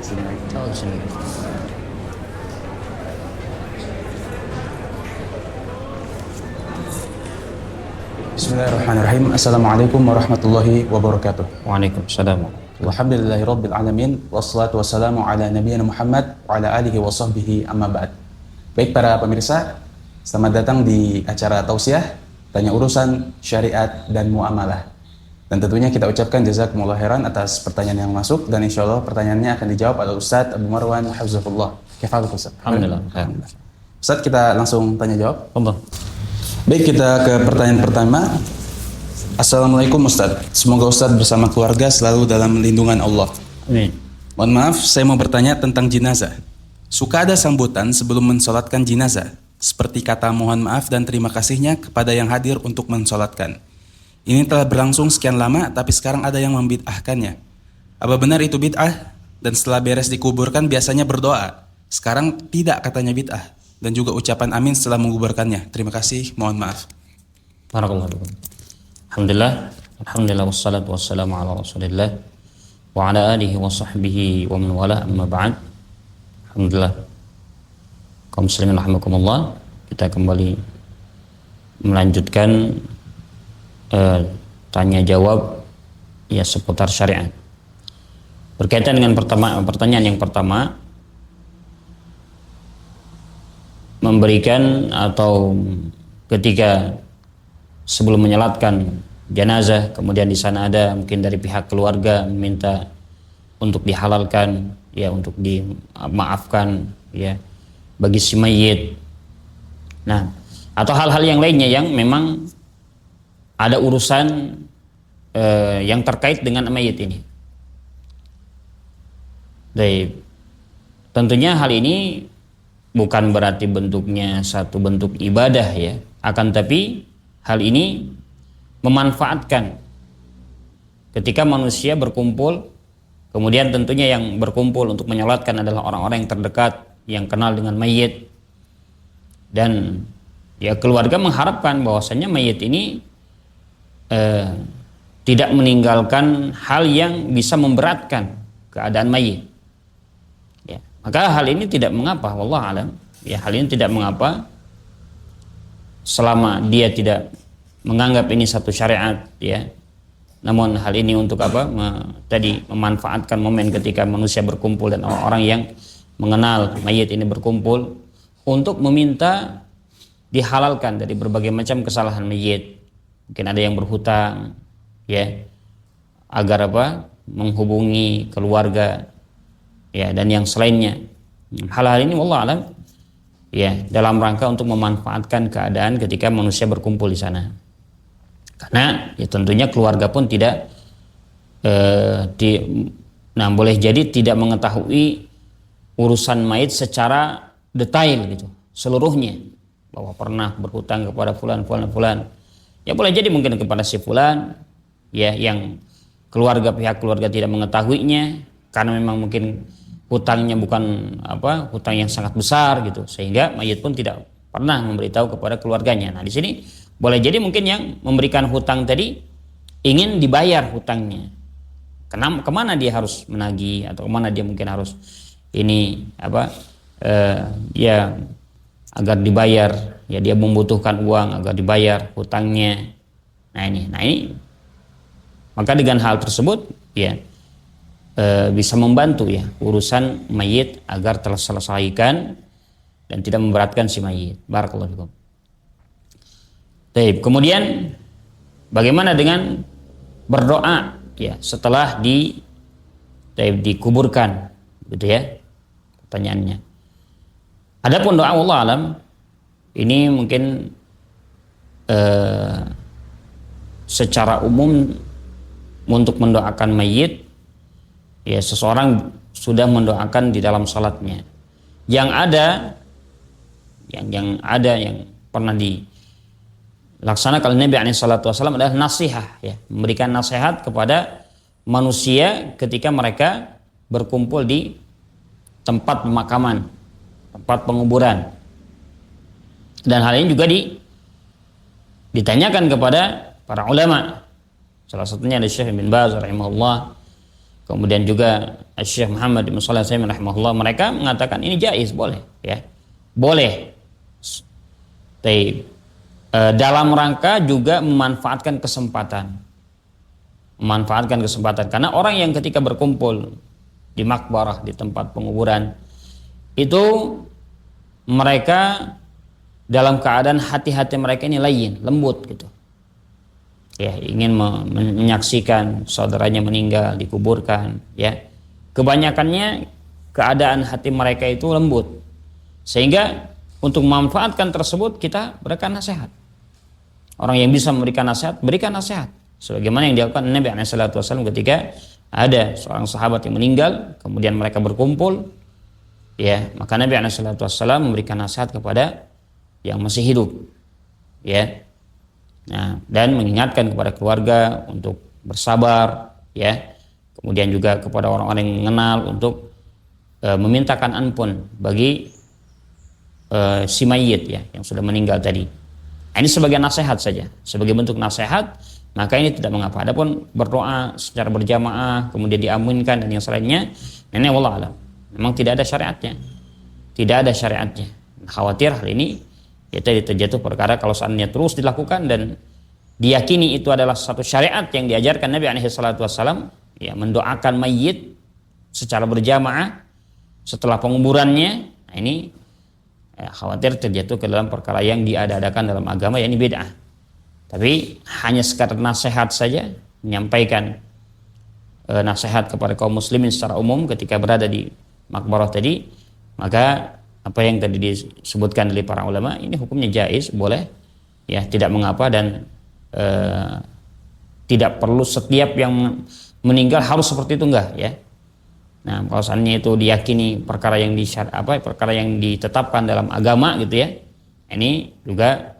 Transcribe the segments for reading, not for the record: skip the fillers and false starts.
sini lagi. Oh, sini. Bismillahirrahmanirrahim. Assalamualaikum warahmatullahi wabarakatuh. Waalaikumsalam. Alhamdulillahirabbil alamin wassalatu wassalamu ala nabiyyina Muhammad wa ala alihi wa sahbihi amma ba'd. Baik para pemirsa, selamat datang di acara tausiah tanya urusan syariat dan muamalah. Dan tentunya kita ucapkan jazakumullah khairan atas pertanyaan yang masuk, dan insyaallah pertanyaannya akan dijawab oleh Ustaz Abu Marwan hafizahullah. Kaifalukum Ustaz? Alhamdulillah. Ustaz, kita langsung tanya jawab. Allah. Baik, kita ke pertanyaan pertama. Assalamualaikum Ustaz. Semoga Ustaz bersama keluarga selalu dalam lindungan Allah. Amin. Mohon maaf, saya mau bertanya tentang jenazah. Suka ada sambutan sebelum mensolatkan jenazah, seperti kata mohon maaf dan terima kasihnya kepada yang hadir untuk mensolatkan. Ini telah berlangsung sekian lama, tapi sekarang ada yang membid'ahkannya. Apa benar itu bid'ah? Dan setelah beres dikuburkan biasanya berdoa. Sekarang tidak, katanya bid'ah. Dan juga ucapan amin setelah menguburkannya. Terima kasih, mohon maaf. Barakallahu fikum. Alhamdulillah wassalatu wassalamu ala Rasulillah wa ala alihi wa sahbihi wa man wala, amma ba'd. Alhamdulillah. Kaum muslimin rahimakumullah, kita kembali melanjutkan tanya jawab ya seputar syariat. Berkaitan dengan pertanyaan yang pertama, memberikan atau ketika sebelum menyolatkan jenazah, kemudian di sana ada mungkin dari pihak keluarga meminta untuk dihalalkan, ya, untuk dimaafkan, ya, bagi si mayit. Nah, atau hal-hal yang lainnya yang memang ada urusan yang terkait dengan mayit ini. Baik, tentunya hal ini bukan berarti bentuknya satu bentuk ibadah, ya, akan tapi hal ini memanfaatkan ketika manusia berkumpul, kemudian tentunya yang berkumpul untuk menyolatkan adalah orang-orang yang terdekat, yang kenal dengan mayit, dan ya keluarga mengharapkan bahwasanya mayit ini tidak meninggalkan hal yang bisa memberatkan keadaan mayit, ya, maka hal ini tidak mengapa, wallahu alam, ya, hal ini tidak mengapa selama dia tidak menganggap ini satu syariat, ya. Namun hal ini untuk apa? Tadi memanfaatkan momen ketika manusia berkumpul dan orang-orang yang mengenal mayit ini berkumpul untuk meminta dihalalkan dari berbagai macam kesalahan mayit. Mungkin ada yang berhutang, ya, agar apa? Menghubungi keluarga, ya, dan yang selainnya. Hal-hal ini wallahu alam, ya, dalam rangka untuk memanfaatkan keadaan ketika manusia berkumpul di sana. Karena ya tentunya keluarga pun tidak boleh jadi tidak mengetahui urusan mayit secara detail gitu, seluruhnya, bahwa pernah berhutang kepada fulan. Ya boleh jadi mungkin kepada si fulan, ya, yang pihak keluarga tidak mengetahuinya karena memang mungkin hutangnya bukan hutang yang sangat besar gitu, sehingga mayit pun tidak pernah memberitahu kepada keluarganya. Nah, di sini boleh jadi mungkin yang memberikan hutang tadi ingin dibayar hutangnya. Kemana dia harus menagih, atau kemana dia mungkin harus ini ya, agar dibayar, ya, dia membutuhkan uang agar dibayar hutangnya. Nah ini maka dengan hal tersebut, ya, bisa membantu, ya, urusan mayit agar terselesaikan dan tidak memberatkan si mayit. Barakallahu fikum. Baik, kemudian bagaimana dengan berdoa, ya, setelah dikuburkan, gitu, ya, pertanyaannya. Adapun doa, wallahu alam, ini mungkin secara umum untuk mendoakan mayit, ya, seseorang sudah mendoakan di dalam salatnya. Yang ada yang pernah dilaksanakan oleh Nabi SAW adalah nasihat, ya, memberikan nasihat kepada manusia ketika mereka berkumpul di tempat pemakaman, tempat penguburan. Dan hal ini juga ditanyakan kepada para ulama. Salah satunya ada Syekh bin Baz rahimahullah kemudian juga Syekh Muhammad bin Shalih Al-Utsaimin rahimahullah, mereka mengatakan ini jaiz, boleh, ya. Boleh. Dalam rangka juga memanfaatkan kesempatan. Memanfaatkan kesempatan karena orang yang ketika berkumpul di makbarah, di tempat penguburan, itu mereka dalam keadaan hati-hati mereka ini layin, lembut gitu. Ya, ingin menyaksikan saudaranya meninggal, dikuburkan, ya. Kebanyakannya keadaan hati mereka itu lembut. Sehingga untuk memanfaatkan tersebut kita berikan nasihat. Orang yang bisa memberikan nasihat, berikan nasihat. Sebagaimana yang dilakukan Nabi SAW ketika ada seorang sahabat yang meninggal, kemudian mereka berkumpul, ya, maka Nabi SAW memberikan nasihat kepada yang masih hidup, ya. Nah, dan mengingatkan kepada keluarga untuk bersabar, ya. Kemudian juga kepada orang-orang yang mengenal untuk memintakan ampun bagi si mayit, ya, yang sudah meninggal tadi. Nah, ini sebagai nasihat saja, sebagai bentuk nasihat, maka ini tidak mengapa. Adapun berdoa secara berjamaah kemudian diaminkan dan yang selainnya, ini wallah alam, memang tidak ada syariatnya, tidak ada syariatnya. Khawatir hal ini ya tadi terjatuh perkara kalau seandainya terus dilakukan dan diyakini itu adalah satu syariat yang diajarkan Nabi SAW, ya, mendoakan mayit secara berjamaah setelah penguburannya. Nah, ini ya, khawatir terjatuh ke dalam perkara yang diada-adakan dalam agama, ya, ini bid'ah. Tapi hanya sekadar nasihat saja, menyampaikan nasihat kepada kaum muslimin secara umum ketika berada di makbarah tadi, maka apa yang tadi disebutkan oleh para ulama ini hukumnya jaiz, boleh, ya, tidak mengapa, dan tidak perlu setiap yang meninggal harus seperti itu, enggak, ya. Nah, kalau seandainya itu diyakini perkara yang perkara yang ditetapkan dalam agama gitu, ya, ini juga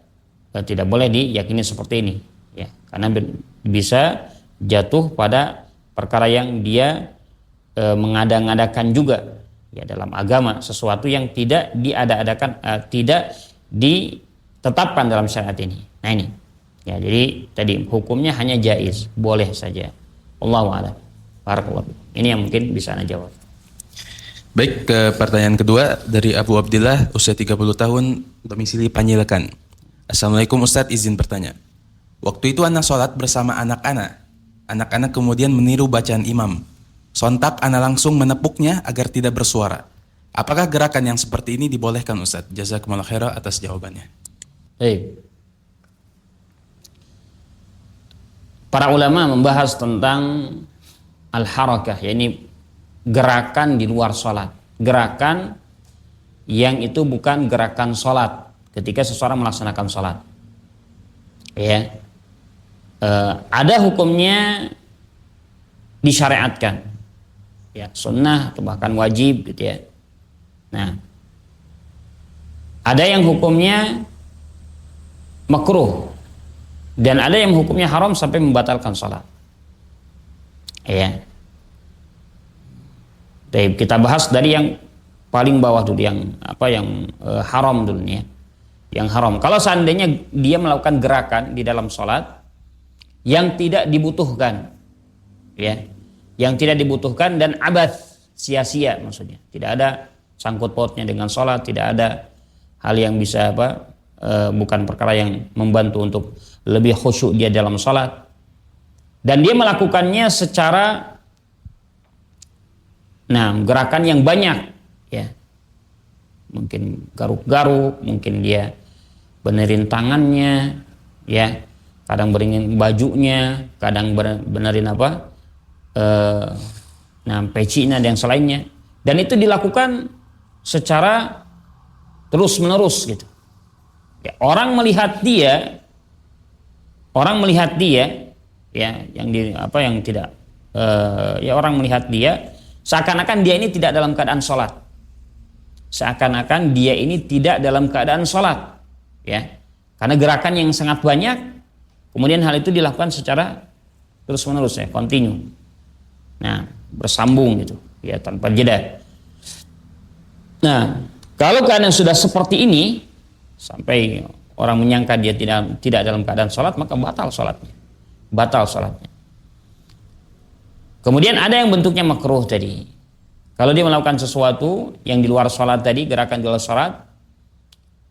tidak boleh diyakini seperti ini, ya, karena bisa jatuh pada perkara yang dia mengada-ngadakan juga, ya, dalam agama, sesuatu yang tidak diada-adakan, tidak ditetapkan dalam syariat ini. Nah, ini, ya, jadi tadi hukumnya hanya jaiz, boleh saja. Allahu a'lam. Barakallahu. Ini yang mungkin bisa Anda jawab. Baik, ke pertanyaan kedua dari Abu Abdillah, usia 30 tahun, domisili Panjailakan. Assalamualaikum Ustadz, izin bertanya. Waktu itu anak sholat bersama anak-anak. Anak-anak kemudian meniru bacaan imam. Sontak anak langsung menepuknya agar tidak bersuara. Apakah gerakan yang seperti ini dibolehkan Ustadz? Jazakumullah khairan atas jawabannya. Baik. Para ulama membahas tentang al-harakah, yakni gerakan di luar sholat, gerakan yang itu bukan gerakan sholat ketika seseorang melaksanakan sholat, ya. Ada hukumnya disyariatkan, ya, sunnah atau bahkan wajib gitu, ya. Nah, ada yang hukumnya makruh dan ada yang hukumnya haram sampai membatalkan sholat, ya. Baik, kita bahas dari yang paling bawah dulu, yang haram dulu, ya. Yang haram, kalau seandainya dia melakukan gerakan di dalam sholat yang tidak dibutuhkan, ya, yang tidak dibutuhkan dan abath, sia-sia, maksudnya tidak ada sangkut pautnya dengan sholat, tidak ada hal yang bisa bukan perkara yang membantu untuk lebih khusyuk dia dalam sholat, dan dia melakukannya secara gerakan yang banyak, ya, mungkin garuk-garuk, mungkin dia benerin tangannya, ya, kadang beringin bajunya, kadang benerin pecinya dan yang selainnya, dan itu dilakukan secara terus menerus gitu, ya. Orang melihat dia, ya, orang melihat dia seakan-akan dia ini tidak dalam keadaan sholat, ya, karena gerakan yang sangat banyak, kemudian hal itu dilakukan secara terus menerus, ya, continue, bersambung gitu, ya, tanpa jeda. Nah, kalau keadaan sudah seperti ini sampai orang menyangka dia tidak dalam keadaan sholat, maka batal sholatnya. Kemudian ada yang bentuknya makruh tadi. Kalau dia melakukan sesuatu yang di luar sholat tadi, gerakan di luar sholat,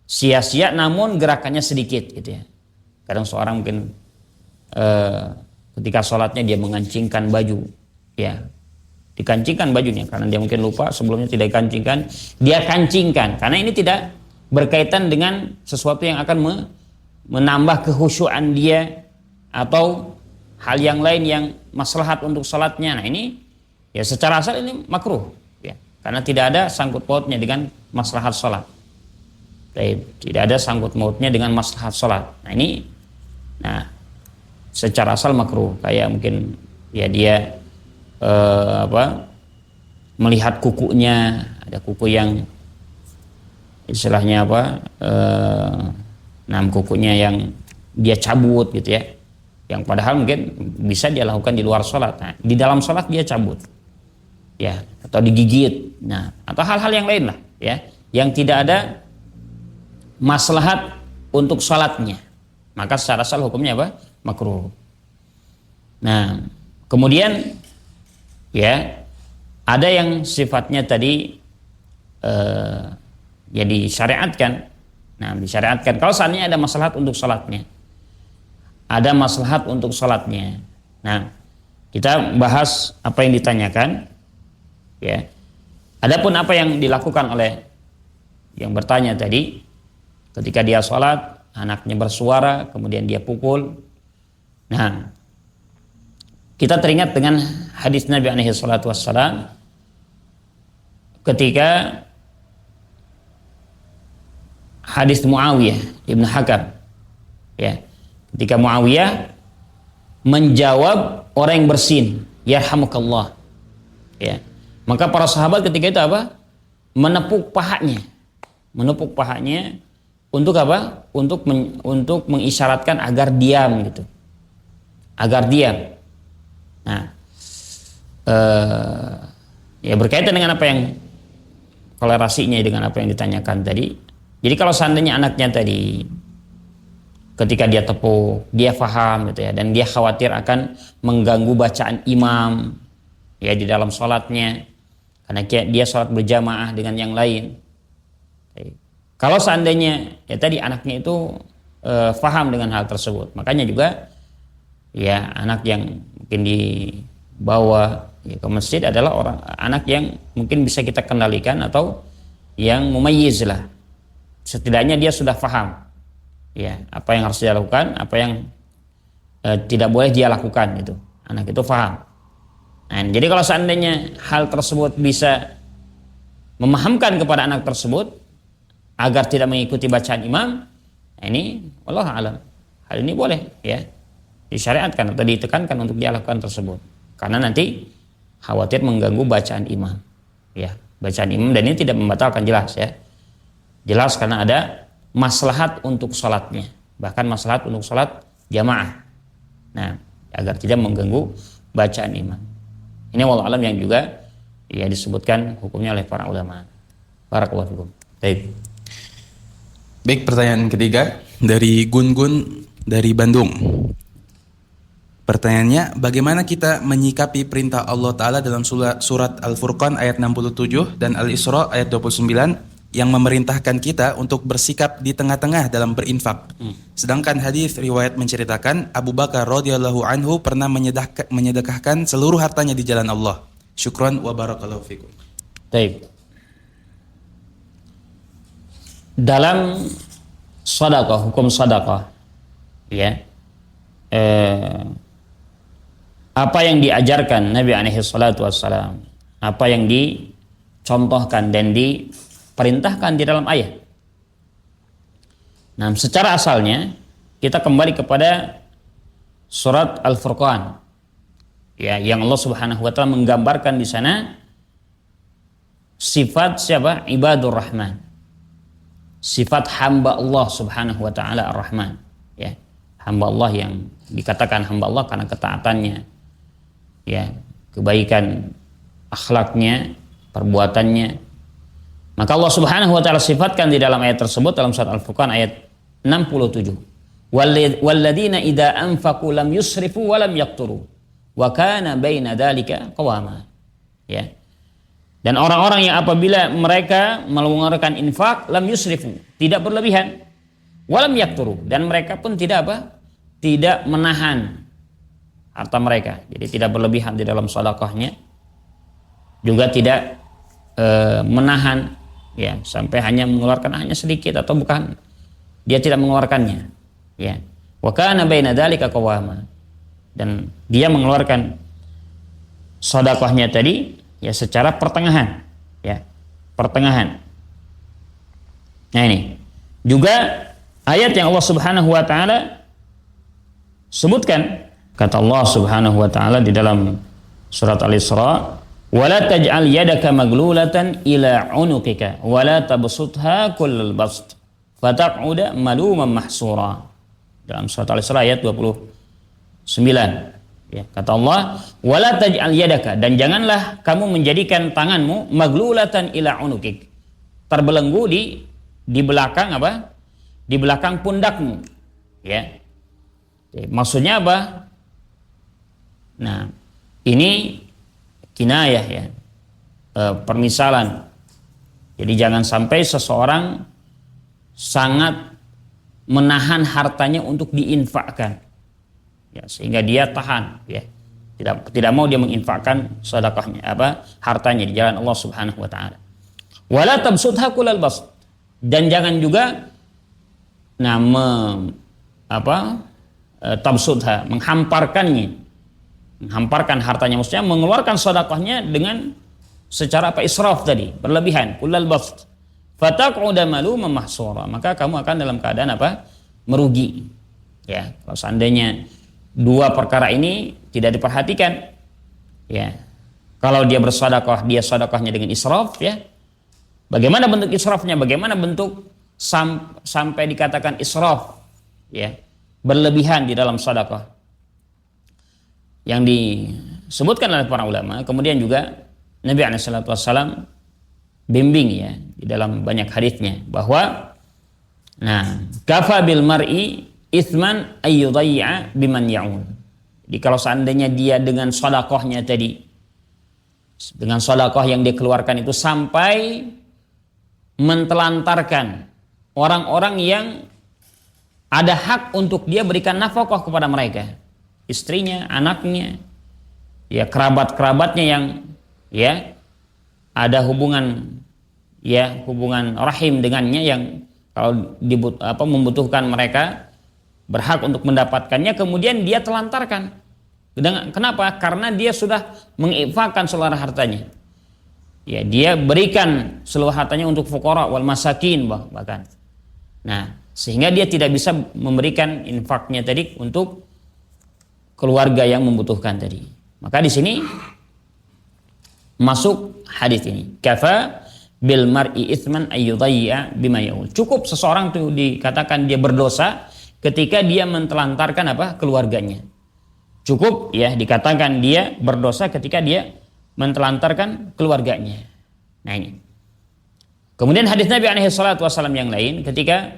sia-sia namun gerakannya sedikit gitu ya. Kadang seorang mungkin ketika sholatnya dia mengancingkan baju, ya, dikancingkan bajunya karena dia mungkin lupa sebelumnya tidak dikancingkan, dia kancingkan karena ini tidak berkaitan dengan sesuatu yang akan menambah kekhusyuan dia atau hal yang lain yang maslahat untuk sholatnya. Nah ini ya secara asal ini makruh ya, karena tidak ada sangkut pautnya dengan maslahat sholat. Tidak ada sangkut pautnya dengan maslahat sholat. Nah ini, secara asal makruh. Kayak mungkin ya dia melihat kukunya, ada kuku yang istilahnya kukunya yang dia cabut gitu ya, yang padahal mungkin bisa dia lakukan di luar sholat. Nah, di dalam sholat dia cabut ya, atau digigit, atau hal-hal yang lain lah ya, yang tidak ada maslahat untuk sholatnya, maka secara asal hukumnya makruh. Nah kemudian ya ada yang sifatnya tadi ya disyariatkan. Nah disyariatkan kalau seandainya ada maslahat untuk sholatnya, ada maslahat untuk sholatnya. Nah kita bahas apa yang ditanyakan ya. Adapun apa yang dilakukan oleh yang bertanya tadi, ketika dia sholat anaknya bersuara kemudian dia pukul. Nah kita teringat dengan hadis Nabi alaihi salatu wassalam ketika hadis Muawiyah Ibn Hakam ya, ketika Muawiyah menjawab orang yang bersin, yarhamukallah ya, maka para sahabat ketika itu menepuk pahanya untuk untuk mengisyaratkan agar diam gitu, agar diam. Nah ya berkaitan dengan apa yang kolerasinya dengan apa yang ditanyakan tadi. Jadi kalau seandainya anaknya tadi ketika dia tepuk, dia faham gitu ya, dan dia khawatir akan mengganggu bacaan imam ya di dalam sholatnya, karena dia sholat berjamaah dengan yang lain. Kalau seandainya ya tadi anaknya itu faham dengan hal tersebut, makanya juga ya anak yang mungkin dibawa ya, ke masjid adalah anak yang mungkin bisa kita kendalikan atau yang mumayyiz lah. Setidaknya dia sudah faham ya apa yang harus dia lakukan, apa yang tidak boleh dia lakukan itu. Anak itu faham. Nah, jadi kalau seandainya hal tersebut bisa memahamkan kepada anak tersebut agar tidak mengikuti bacaan imam, nah ini wallahu a'lam, hal ini boleh ya disyariatkan atau ditekankan untuk dia lakukan tersebut, karena nanti khawatir mengganggu bacaan imam ya, bacaan imam, dan ini tidak membatalkan, jelas ya, jelas karena ada maslahat untuk sholatnya, bahkan maslahat untuk sholat jamaah, nah agar tidak mengganggu bacaan imam. Ini wallahu a'lam yang juga ya disebutkan hukumnya oleh para ulama. Barakallahu fikum. Baik, pertanyaan ketiga dari Gun-Gun dari Bandung. Pertanyaannya, bagaimana kita menyikapi perintah Allah Ta'ala dalam surat Al-Furqan ayat 67 dan Al-Isra ayat 29 yang memerintahkan kita untuk bersikap di tengah-tengah dalam berinfak. Sedangkan hadis riwayat menceritakan Abu Bakar radhiyallahu anhu pernah menyedekahkan seluruh hartanya di jalan Allah. Syukran wa barakallahu fikum. Baik. Dalam sedekah, hukum sedekah ya, apa yang diajarkan Nabi alaihi salatu wassalam, apa yang dicontohkan dan diperintahkan di dalam ayat. Nah, secara asalnya kita kembali kepada surat Al-Furqan ya, yang Allah Subhanahu wa taala menggambarkan di sana sifat siapa? Ibadur Rahman. Sifat hamba Allah Subhanahu wa taala Ar-Rahman ya. Hamba Allah yang dikatakan hamba Allah karena ketaatannya ya, kebaikan akhlaknya, perbuatannya. Maka Allah Subhanahu wa taala sifatkan di dalam ayat tersebut dalam surat Al-Furqan ayat 67. Walladzina idza anfaqu lam yusrifu wa lam yaqturu wa kana baina dzalika qawama. Ya. Dan orang-orang yang apabila mereka mengeluarkan infak lam yusrifu, tidak berlebihan, walam yakturu, dan mereka pun tidak apa? Tidak menahan harta mereka. Jadi tidak berlebihan di dalam sedekahnya, juga tidak menahan ya sampai hanya mengeluarkan hanya sedikit atau bukan, dia tidak mengeluarkannya. Ya. Wa kana baina dzalika qawama. Dan dia mengeluarkan sedekahnya tadi ya secara pertengahan, ya, pertengahan. Nah ini juga ayat yang Allah Subhanahu wa taala sebutkan, kata Allah Subhanahu wa taala di dalam surat Al-Isra, "Wala taj'al yadaka maglulatan ila 'unuqika wa la tabsutha kullal bast fataq'uda maluman mahsura." Dalam surat Al-Isra ayat 29. Ya, kata Allah, "Wala taj'al yadaka," dan janganlah kamu menjadikan tanganmu maglulatan ila 'unuqik, terbelenggu di belakang apa? Di belakang pundakmu. Ya. Maksudnya apa? Nah, ini kinayah ya, permisalan. Jadi jangan sampai seseorang sangat menahan hartanya untuk diinfakkan, ya, sehingga dia tahan, ya, tidak mau dia menginfakkan sedekahnya hartanya di jalan Allah Subhanahu Wa Taala. Wala tabsutha kullal bast, dan jangan juga tabsutha, menghamparkan hartanya, maksudnya mengeluarkan sedekahnya dengan secara israf tadi, berlebihan, kullal bast fataq'uda maluman mahsura, maka kamu akan dalam keadaan merugi. Ya, kalau seandainya dua perkara ini tidak diperhatikan, ya, kalau dia bersedekah, dia sedekahnya dengan israf, ya, bagaimana bentuk israfnya, bagaimana bentuk sampai dikatakan israf, ya, berlebihan di dalam sedekah yang disebutkan oleh para ulama. Kemudian juga Nabi SAW bimbing, ya, di dalam banyak hadisnya bahwa kafa bil mar'i itsman ayyudayya biman ya'un. Jadi kalau seandainya dia dengan sedekahnya tadi, dengan sedekah yang dikeluarkan itu sampai mentelantarkan orang-orang yang ada hak untuk dia berikan nafkah kepada mereka, istrinya, anaknya, ya, kerabat-kerabatnya yang, ya, ada hubungan rahim dengannya, yang kalau membutuhkan mereka, berhak untuk mendapatkannya, kemudian dia telantarkan. Kenapa? Karena dia sudah menginfakkan seluruh hartanya. Ya, dia berikan seluruh hartanya untuk fuqara wal masakin bahkan. Nah, sehingga dia tidak bisa memberikan infaknya tadi untuk keluarga yang membutuhkan tadi. Maka di sini masuk hadis ini, kafa bil mar'i itsman ayyudayya bima ya'ul. Cukup seseorang itu dikatakan dia berdosa ketika dia mentelantarkan keluarganya. Cukup, ya, dikatakan dia berdosa ketika dia mentelantarkan keluarganya. Nah ini. Kemudian hadis Nabi alaihi salatu wasallam yang lain ketika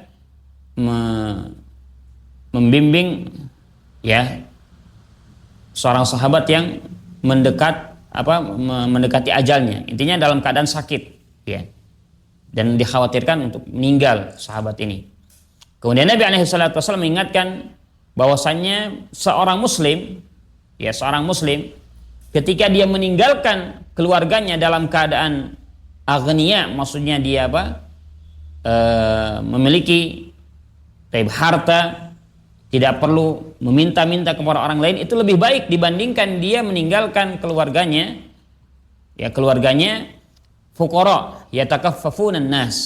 membimbing, ya, seorang sahabat yang mendekati ajalnya, intinya dalam keadaan sakit, ya, dan dikhawatirkan untuk meninggal sahabat ini. Kemudian Nabi alaihi salatu wasallam mengingatkan bahwasannya seorang muslim ketika dia meninggalkan keluarganya dalam keadaan aghnia, maksudnya dia memiliki harta, tidak perlu meminta-minta kepada orang lain, itu lebih baik dibandingkan dia meninggalkan keluarganya, ya, keluarganya fuqara yatakaffafunan nas,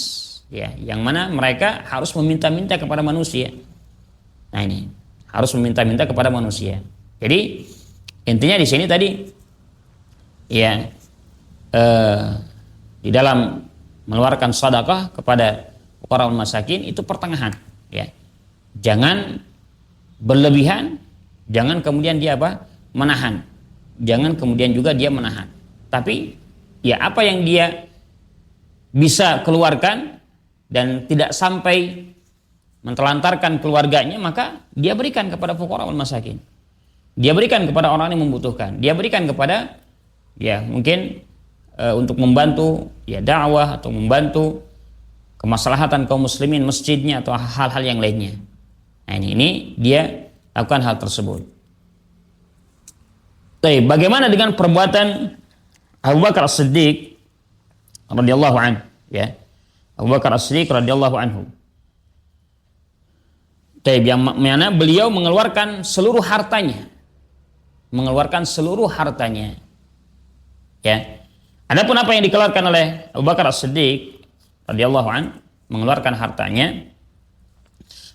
ya, yang mana mereka harus meminta-minta kepada manusia. Nah ini, harus meminta-minta kepada manusia. Jadi intinya di sini tadi, ya, di dalam mengeluarkan sedekah kepada fuqara wal masakin itu pertengahan, ya. Jangan berlebihan, jangan kemudian dia menahan. Jangan kemudian juga dia menahan. Tapi ya apa yang dia bisa keluarkan dan tidak sampai mentelantarkan keluarganya, maka dia berikan kepada fuqara wal masakin. dia berikan kepada orang yang membutuhkan. Dia berikan kepada ya mungkin untuk membantu ya dakwah atau membantu kemaslahatan kaum muslimin, masjidnya atau hal-hal yang lainnya. Nah, ini dia lakukan hal tersebut. Baik, bagaimana dengan perbuatan Abu Bakar As-Siddiq radhiyallahu anhu, ya. Abu Bakar As-Siddiq radhiyallahu anhu. Baik, yang mana beliau mengeluarkan seluruh hartanya. Mengeluarkan seluruh hartanya. Ya. Adapun apa yang dikeluarkan oleh Abu Bakar As-Siddiq radhiyallahu anhu, mengeluarkan hartanya,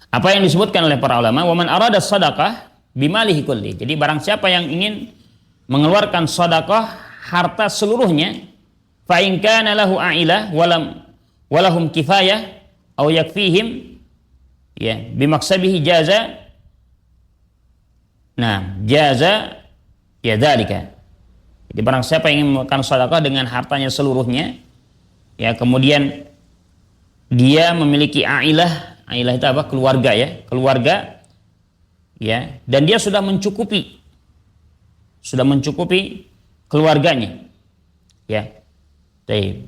apa yang disebutkan oleh para ulama, wa man arada shadaqah bimalihi kulli. Jadi barang siapa yang ingin mengeluarkan sedekah harta seluruhnya, fa in kana lahu a'ilah walahum kifayah aw yakfihim ya bimaksabihi jaza. Nah, jaza ya dzalika. Jadi barang siapa yang ingin mengeluarkan sedekah dengan hartanya seluruhnya, ya kemudian dia memiliki a'ilah, a'ilah itu apa? Keluarga, ya, keluarga, ya, dan dia sudah mencukupi keluarganya, ya. Jadi,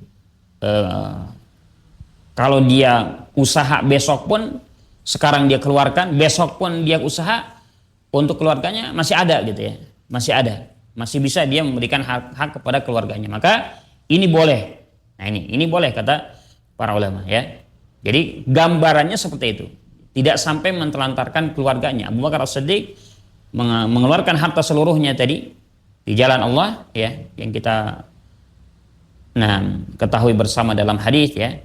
kalau dia usaha besok pun, sekarang dia keluarkan, besok pun dia usaha untuk keluarganya masih ada gitu ya, masih ada, masih bisa dia memberikan hak kepada keluarganya. Maka ini boleh. Nah ini boleh kata para ulama, ya. Jadi gambarannya seperti itu. Tidak sampai mentelantarkan keluarganya. Abu Bakar As-Siddiq mengeluarkan harta seluruhnya tadi di jalan Allah, ya, yang kita ketahui bersama dalam hadis, ya.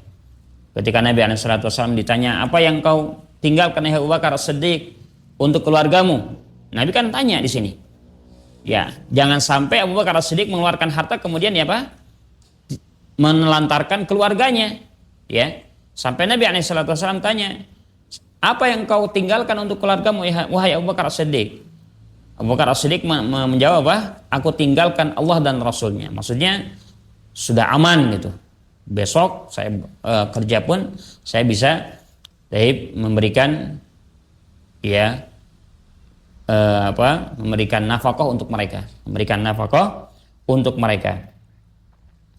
Ketika Nabi SAW ditanya, apa yang kau tinggalkan ya Abu Bakar As-Siddiq untuk keluargamu? Nabi kan tanya di sini. Ya, jangan sampai Abu Bakar As-Siddiq mengeluarkan harta kemudian ya apa? Menelantarkan keluarganya, ya. Sampai Nabi SAW tanya, apa yang kau tinggalkan untuk keluargamu wahai Abu Bakar As-Siddiq? Abu Bakar As-Siddiq menjawab apa? Aku tinggalkan Allah dan Rasulnya. Maksudnya sudah aman gitu. Besok saya kerja pun saya bisa memberikan ya memberikan nafkah untuk mereka,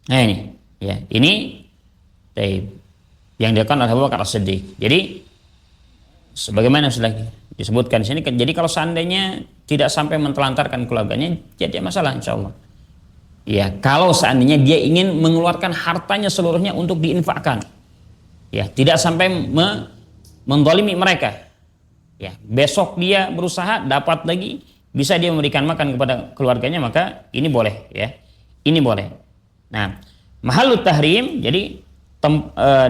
Nah ini, ya, ini yang dilakukan oleh Abu Bakar As-Siddiq. Jadi sebagaimana sudah disebutkan di sini, jadi kalau seandainya tidak sampai mentelantarkan keluarganya, jadi masalah insya Allah. Ya, kalau seandainya dia ingin mengeluarkan hartanya seluruhnya untuk diinfakkan, ya, tidak sampai mendolimi mereka. Ya, besok dia berusaha dapat lagi, bisa dia memberikan makan kepada keluarganya, maka ini boleh, ya, ini boleh. Nah, mahallut tahrim, jadi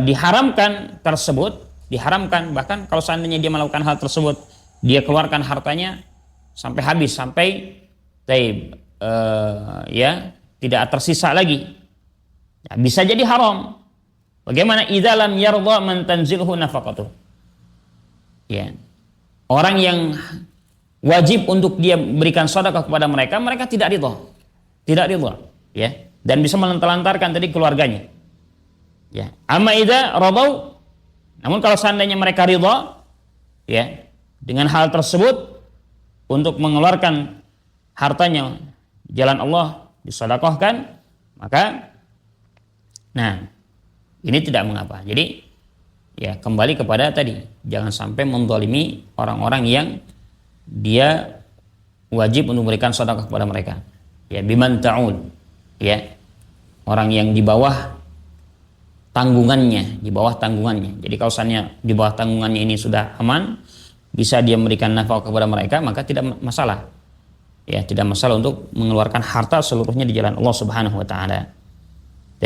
diharamkan tersebut, diharamkan bahkan kalau seandainya dia melakukan hal tersebut, dia keluarkan hartanya sampai habis, sampai ya tidak tersisa lagi, ya, bisa jadi haram. Bagaimana idza lam yarda man tanzilhu nafaqatuh, ya, orang yang wajib untuk dia berikan sedekah kepada mereka, mereka tidak ridha, ya, dan bisa melantarkan tadi keluarganya. Ya, amma idza radau, namun kalau seandainya mereka ridha, ya, dengan hal tersebut untuk mengeluarkan hartanya jalan Allah disedekahkan, maka ini tidak mengapa. Jadi ya kembali kepada tadi, jangan sampai mendolimi orang-orang yang dia wajib untuk memberikan sedekah kepada mereka. Ya, biman ta'ul, ya, orang yang di bawah tanggungannya, Jadi kalau misalnya di bawah tanggungannya ini sudah aman, bisa dia memberikan nafkah kepada mereka, maka tidak masalah. Ya, tidak masalah untuk mengeluarkan harta seluruhnya di jalan Allah Subhanahu wa taala.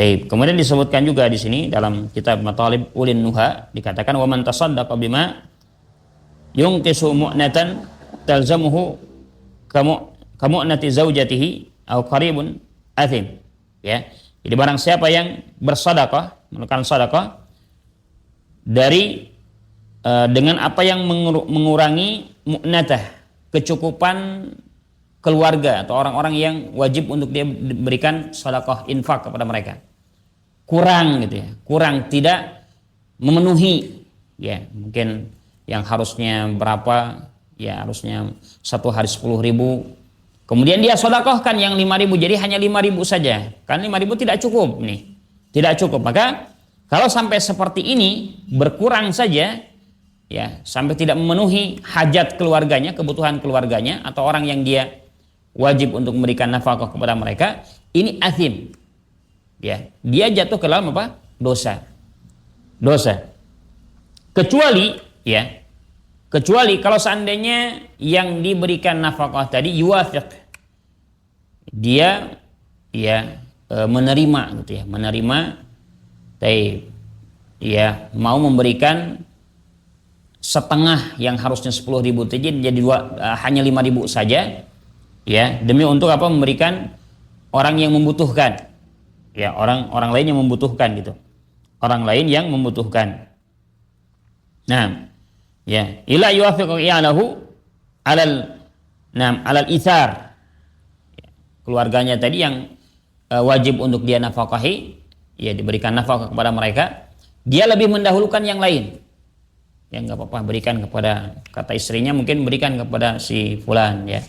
Kemudian disebutkan juga di sini dalam kitab Matalib Ulin Nuha, dikatakan wa man tasaddaqa bima yunqisu mu'natan talzamuhu kamu'nati zaujatihi aw qaribun athim. Ya. Jadi barang siapa yang bersedekah, melakukan sedekah dari dengan apa yang mengurangi mu'natah, kecukupan keluarga atau orang-orang yang wajib untuk dia berikan sedekah infak kepada mereka, kurang gitu ya, kurang, tidak memenuhi, ya, mungkin yang harusnya berapa ya harusnya satu hari 10.000. Kemudian dia sodakohkan yang 5.000, jadi hanya 5.000 saja. Kan 5.000 tidak cukup nih, tidak cukup. Maka kalau sampai seperti ini berkurang saja, ya sampai tidak memenuhi hajat keluarganya, kebutuhan keluarganya, atau orang yang dia wajib untuk memberikan nafkah kepada mereka, ini athim. Ya, dia jatuh ke dalam apa? Dosa. Kecuali kalau seandainya yang diberikan nafkah tadi yuwafiq, dia menerima gitu ya, mau memberikan setengah yang harusnya 10.000 jadi hanya 5.000 saja, ya, demi untuk apa? Memberikan orang yang membutuhkan, ya, orang lain yang membutuhkan gitu, orang lain yang membutuhkan. Nah, ya, ila yuwafiqu i'alahu alal ithar. Keluarganya tadi yang wajib untuk dia nafkahi, ya, diberikan nafkah kepada mereka, dia lebih mendahulukan yang lain. Ya, nggak apa-apa, berikan kepada, kata istrinya mungkin berikan kepada si fulan, ya,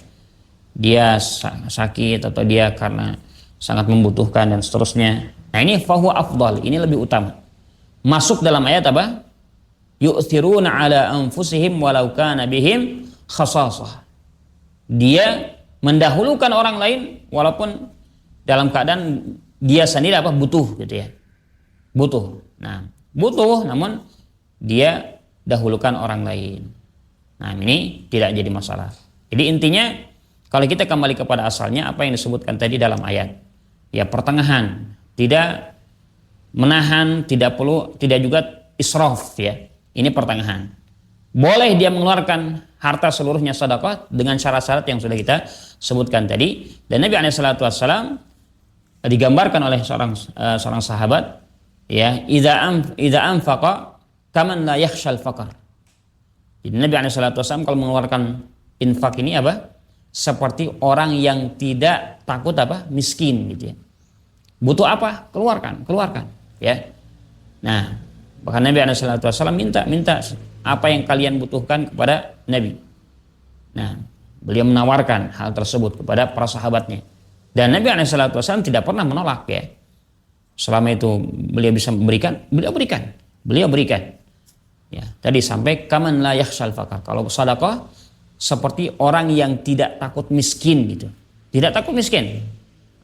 dia sakit atau dia karena sangat membutuhkan dan seterusnya. Nah, ini fahuwa afdal, ini lebih utama. Masuk dalam ayat apa? Yu'thiruna ala anfusihim walau kana bihim khasasah. Dia mendahulukan orang lain walaupun dalam keadaan dia sendiri apa? Butuh gitu ya. Butuh. Nah, butuh namun dia dahulukan orang lain. Nah, ini tidak jadi masalah. Jadi intinya kalau kita kembali kepada asalnya apa yang disebutkan tadi dalam ayat, ya, pertengahan, tidak menahan, tidak juga israf, ya. Ini pertengahan. Boleh dia mengeluarkan harta seluruhnya sedekah dengan syarat-syarat yang sudah kita sebutkan tadi. Dan Nabi SAW digambarkan oleh seorang sahabat, ya, idza anfaqa kaman la yakhshal faqr. Jadi Nabi SAW kalau mengeluarkan infak ini apa? Seperti orang yang tidak takut apa? Miskin gitu ya. Butuh apa? Keluarkan, ya. Nah, bahkan Nabi SAW minta apa yang kalian butuhkan kepada Nabi. Nah, beliau menawarkan hal tersebut kepada para sahabatnya. Dan Nabi SAW tidak pernah menolak, ya. Selama itu beliau bisa memberikan, beliau berikan. Ya, tadi sampai kaman la yakhshal faqr. Kalau sedekah seperti orang yang tidak takut miskin gitu. Tidak takut miskin.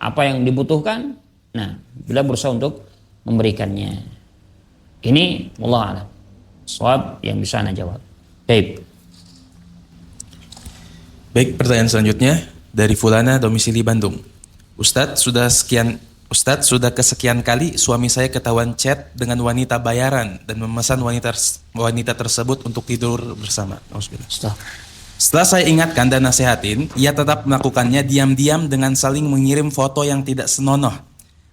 Apa yang dibutuhkan, nah, beliau berusaha untuk memberikannya. Ini wallahu a'lam. Shawab yang bisa Anda jawab. Baik. Baik, pertanyaan selanjutnya dari Fulana domisili Bandung. Ustadz, sudah kesekian kali suami saya ketahuan chat dengan wanita bayaran dan memesan wanita tersebut untuk tidur bersama. Setelah saya ingatkan dan nasihatin, ia tetap melakukannya diam-diam dengan saling mengirim foto yang tidak senonoh.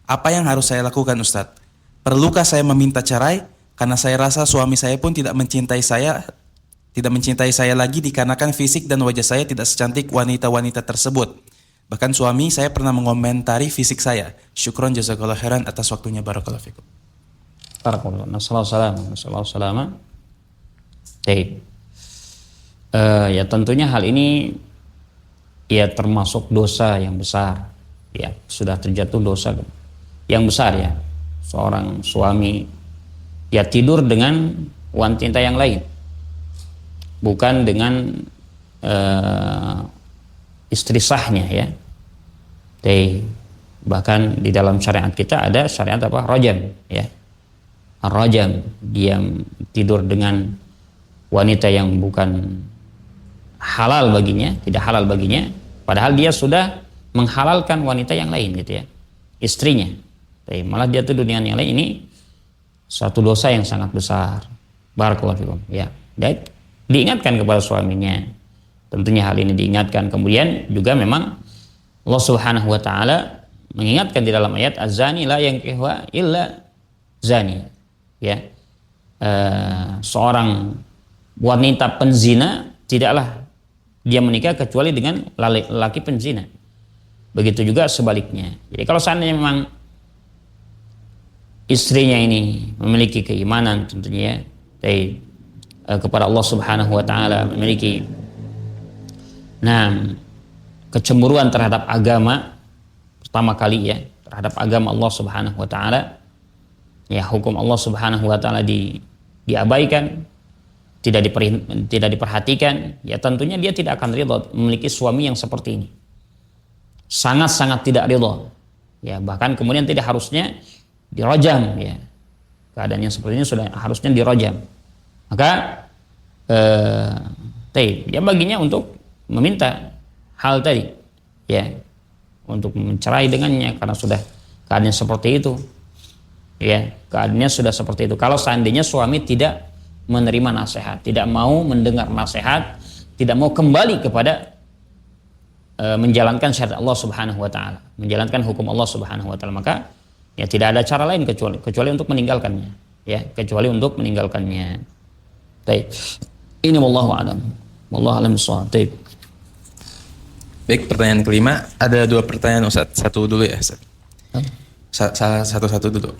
Apa yang harus saya lakukan, Ustadz? Perlukah saya meminta cerai? Karena saya rasa suami saya pun tidak mencintai saya lagi dikarenakan fisik dan wajah saya tidak secantik wanita-wanita tersebut. Bahkan suami saya pernah mengomentari fisik saya. Syukron jazakallahu khairan atas waktunya, barakallahu fikum. Barakallahu. Nasallahu salama. Baik. Ya tentunya hal ini ya termasuk dosa yang besar. Ya, sudah terjatuh dosa yang besar, ya. Seorang suami ya tidur dengan wanita yang lain. Bukan dengan istri sahnya, ya. Bahkan di dalam syariat kita ada syariat apa? Rajam, ya. Rajam, dia tidur dengan wanita yang bukan halal baginya, tidak halal baginya, padahal dia sudah menghalalkan wanita yang lain gitu, ya. Istrinya. Malah dia tidur dengan yang lain, ini suatu dosa yang sangat besar. Barakallahu fikum, ya. Dan diingatkan kepada suaminya. Tentunya hal ini diingatkan. Kemudian juga memang Allah Subhanahu wa taala mengingatkan di dalam ayat az-zani la yankihu illa zani, ya. Seorang wanita penzina tidaklah dia menikah kecuali dengan laki penzina. Begitu juga sebaliknya. Jadi kalau seandainya memang istrinya ini memiliki keimanan tentunya, kepada Allah Subhanahu wa taala, memiliki Nah, kecemburuan terhadap agama pertama kali ya, terhadap agama Allah Subhanahu wa taala. Ya, hukum Allah Subhanahu wa taala diabaikan, tidak diperhatikan, ya tentunya dia tidak akan ridha memiliki suami yang seperti ini. Sangat-sangat tidak ridha. Ya, bahkan kemudian tidak harusnya dirajam ya. Keadaan yang seperti ini sudah harusnya dirajam. Maka ya baginya untuk meminta hal tadi ya, untuk mencerai dengannya karena sudah keadaannya seperti itu ya, keadaannya sudah seperti itu. Kalau seandainya suami tidak menerima nasihat, tidak mau mendengar nasihat, tidak mau kembali kepada menjalankan syariat Allah Subhanahu wa taala, menjalankan hukum Allah Subhanahu wa taala, maka ya tidak ada cara lain kecuali untuk meninggalkannya ya, kecuali untuk meninggalkannya. Baik. Ini wallahu a'lam. Wallahu a'lam bissawab. Baik, pertanyaan kelima. Ada 2 pertanyaan Ustaz. Satu dulu ya Ustaz. Satu-satu dulu.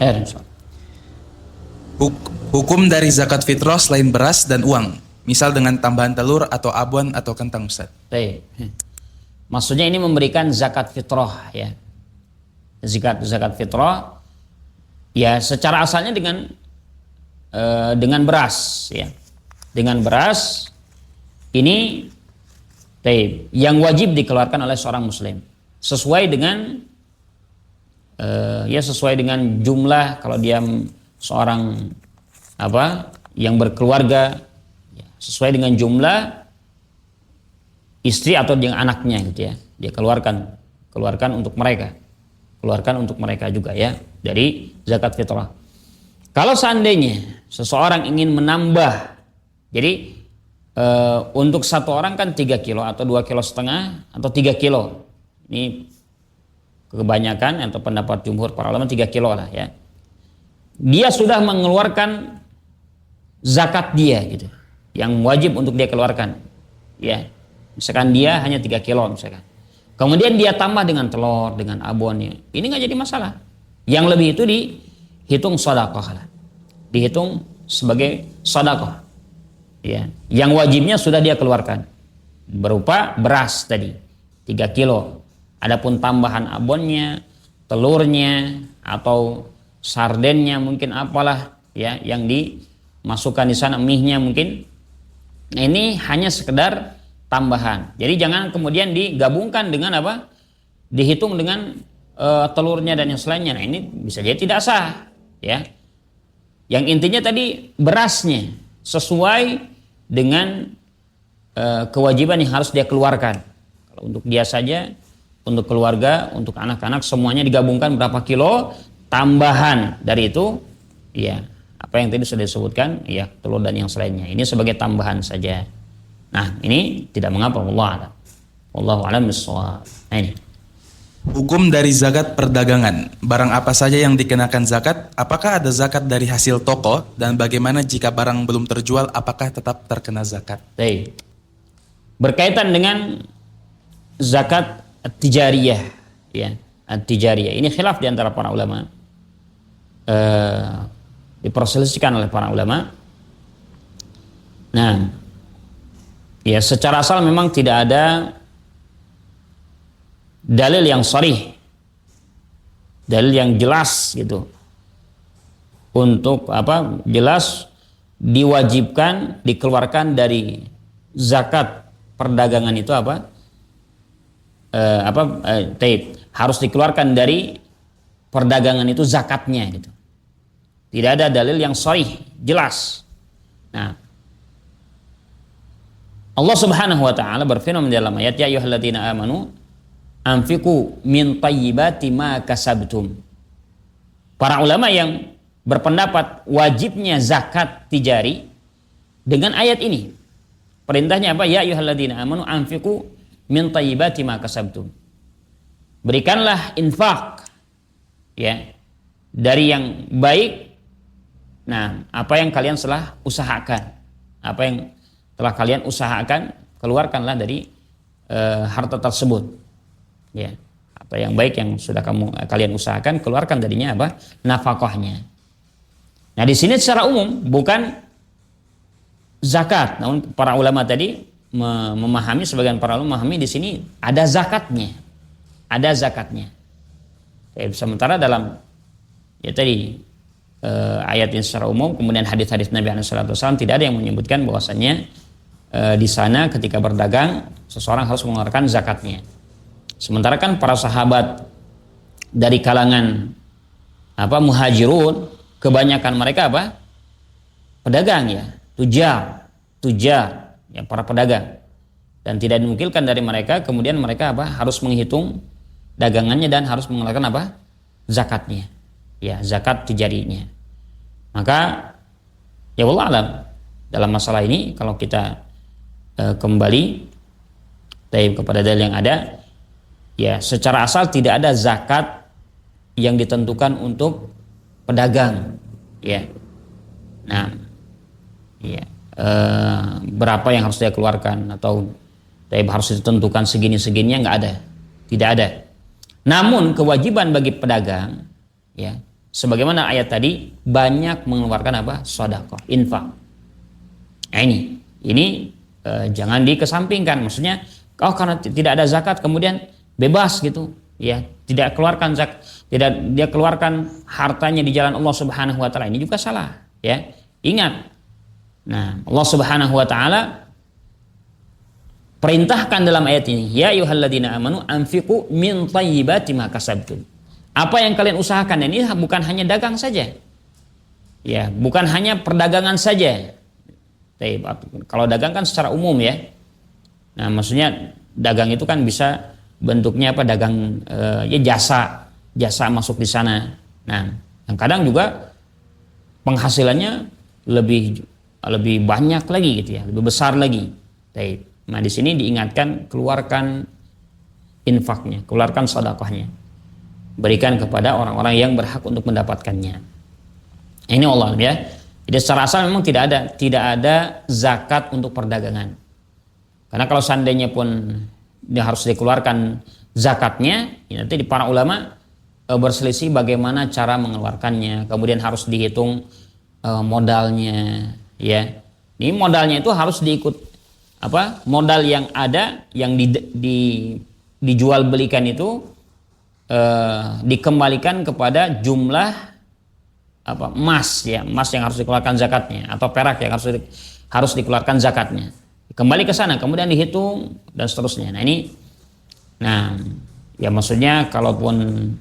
Hukum dari zakat fitrah selain beras dan uang, misal dengan tambahan telur atau abon atau kentang Ustaz. Baik. Maksudnya ini memberikan zakat fitrah ya. Zakat fitrah ya secara asalnya dengan beras ya. Dengan beras ini yang wajib dikeluarkan oleh seorang muslim sesuai dengan sesuai dengan jumlah, kalau dia seorang yang berkeluarga ya, sesuai dengan jumlah istri atau dengan anaknya gitu ya, dia keluarkan untuk mereka juga ya dari zakat fitrah. Kalau seandainya seseorang ingin menambah, jadi untuk satu orang kan 3 kilo atau 2,5 kilo atau 3 kilo. Ini kebanyakan atau pendapat jumhur para ulama 3 kilo lah ya. Dia sudah mengeluarkan zakat dia gitu, yang wajib untuk dia keluarkan. Ya, misalkan dia hanya 3 kilo misalkan. Kemudian dia tambah dengan telur, dengan abonnya. Ini nggak jadi masalah. Yang lebih itu dihitung sedekah lah. Dihitung sebagai sedekah. Ya, yang wajibnya sudah dia keluarkan berupa beras tadi 3 kilo. Adapun tambahan abonnya, telurnya atau sardennya mungkin apalah ya yang dimasukkan di sana, mie-nya mungkin. Nah, ini hanya sekedar tambahan. Jadi jangan kemudian digabungkan dengan dihitung dengan telurnya dan yang selainnya. Nah, ini bisa jadi tidak sah ya. Yang intinya tadi berasnya sesuai dengan kewajiban yang harus dia keluarkan. Kalau untuk dia saja, untuk keluarga, untuk anak-anak semuanya digabungkan berapa kilo, tambahan dari itu ya apa yang tadi sudah disebutkan ya, telur dan yang selainnya. Ini sebagai tambahan saja. Nah, ini tidak mengapa, wallahu a'lam bissawab. Nah, ini hukum dari zakat perdagangan. Barang apa saja yang dikenakan zakat, apakah ada zakat dari hasil toko, dan bagaimana jika barang belum terjual, apakah tetap terkena zakat? Baik. Berkaitan dengan zakat at-tijariyah ya, at-tijariyah. Ini khilaf di antara para ulama. Diperselisihkan oleh para ulama. Nah, ya secara asal memang tidak ada dalil yang sharih, dalil yang jelas gitu, untuk jelas diwajibkan dikeluarkan dari zakat perdagangan itu harus dikeluarkan dari perdagangan itu zakatnya gitu. Tidak ada dalil yang sharih jelas. Nah, Allah Subhanahu wa taala berfirman dalam ayat, ya ayyuhalladzina amanu anfiqu min thayyibati ma kasabtum. Para ulama yang berpendapat wajibnya zakat tijari dengan ayat ini. Perintahnya apa? Ya ayyuhalladzina amanu anfiqu min thayyibati ma kasabtum. Berikanlah infak ya dari yang baik. Nah, apa yang kalian telah usahakan. Apa yang telah kalian usahakan, keluarkanlah dari harta tersebut. Ya, apa yang baik yang sudah kalian usahakan, keluarkan darinya nafkahnya. Nah, di sini secara umum bukan zakat, namun para ulama tadi memahami, sebagian para ulama memahami di sini ada zakatnya. Ada zakatnya. Sementara dalam ya tadi ayat ini secara umum, kemudian hadis-hadis Nabi SAW tidak ada yang menyebutkan bahwasannya di sana ketika berdagang seseorang harus mengeluarkan zakatnya. Sementara kan para sahabat dari kalangan muhajirun, kebanyakan mereka pedagang ya, tujar ya, para pedagang, dan tidak dimungkinkan dari mereka kemudian mereka harus menghitung dagangannya dan harus mengeluarkan zakatnya ya, zakat tijarinya. Maka ya wallah alam dalam masalah ini kalau kita kembali kepada dalil yang ada ya, secara asal tidak ada zakat yang ditentukan untuk pedagang ya. Nah ya, berapa yang harus dia keluarkan atau harus ditentukan segini-segininya, nggak ada, tidak ada. Namun kewajiban bagi pedagang ya, sebagaimana ayat tadi, banyak mengeluarkan sedekah, infak. Nah ini jangan dikesampingkan. Maksudnya karena tidak ada zakat kemudian bebas gitu ya, tidak keluarkan zakat, tidak dia keluarkan hartanya di jalan Allah Subhanahu wa taala, ini juga salah ya. Ingat, nah Allah Subhanahu wa taala perintahkan dalam ayat ini, ya ayyuhalladzina amanu anfiqu min thayyibati ma kasabtum. Apa yang kalian usahakan, dan ini bukan hanya dagang saja. Ya, bukan hanya perdagangan saja. Kalau dagang kan secara umum ya. Nah, maksudnya dagang itu kan bisa bentuknya dagang ya jasa masuk di sana. Nah, yang kadang juga penghasilannya lebih banyak lagi gitu ya, lebih besar lagi. Nah, di sini diingatkan keluarkan infaknya, keluarkan sedekahnya, berikan kepada orang-orang yang berhak untuk mendapatkannya. Ini Allah ya. Jadi secara asal memang tidak ada zakat untuk perdagangan. Karena kalau seandainya pun dia harus dikeluarkan zakatnya, ya nanti para ulama berselisih bagaimana cara mengeluarkannya. Kemudian harus dihitung modalnya, ya. Ini modalnya itu harus diikut modal yang ada yang dijual belikan itu dikembalikan kepada jumlah emas ya, emas yang harus dikeluarkan zakatnya, atau perak yang harus dikeluarkan zakatnya, kembali ke sana kemudian dihitung dan seterusnya. Nah ya maksudnya kalaupun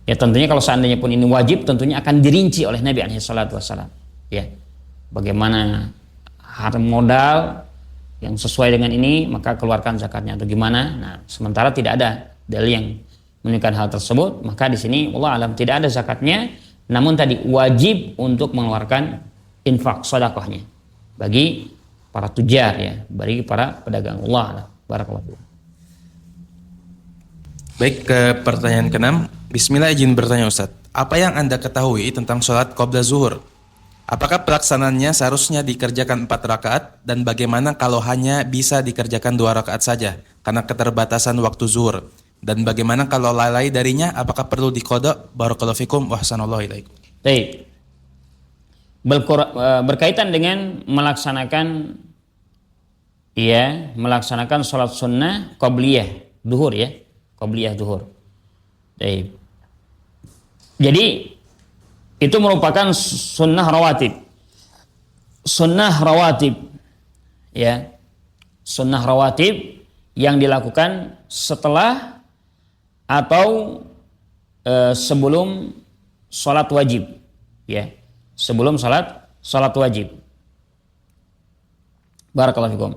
ya tentunya kalau seandainya pun ini wajib, tentunya akan dirinci oleh Nabi SAW ya, bagaimana harta modal yang sesuai dengan ini maka keluarkan zakatnya atau gimana. Nah, sementara tidak ada dalil yang menunjukkan hal tersebut, maka di sini Allah alam tidak ada zakatnya, namun tadi wajib untuk mengeluarkan infak sedekahnya bagi para tujar ya, bagi para pedagang. Allah alam. Barakallahu. Baik, ke pertanyaan ke-6. Bismillah, izin bertanya Ustadz, apa yang Anda ketahui tentang sholat qabla zuhur? Apakah pelaksanaannya seharusnya dikerjakan 4 rakaat, dan bagaimana kalau hanya bisa dikerjakan 2 rakaat saja karena keterbatasan waktu zuhur? Dan bagaimana kalau lalai darinya, apakah perlu diqadha? Barakallahu fikum wa ahsanallahu ilaikum. Baik. Berkaitan dengan melaksanakan sholat sunnah qabliyah duhur ya, qabliyah duhur. Baik. Jadi itu merupakan sunnah rawatib. Sunnah rawatib ya. Sunnah rawatib yang dilakukan setelah atau sebelum sholat wajib ya. Sebelum sholat wajib. Barakallahu fikum.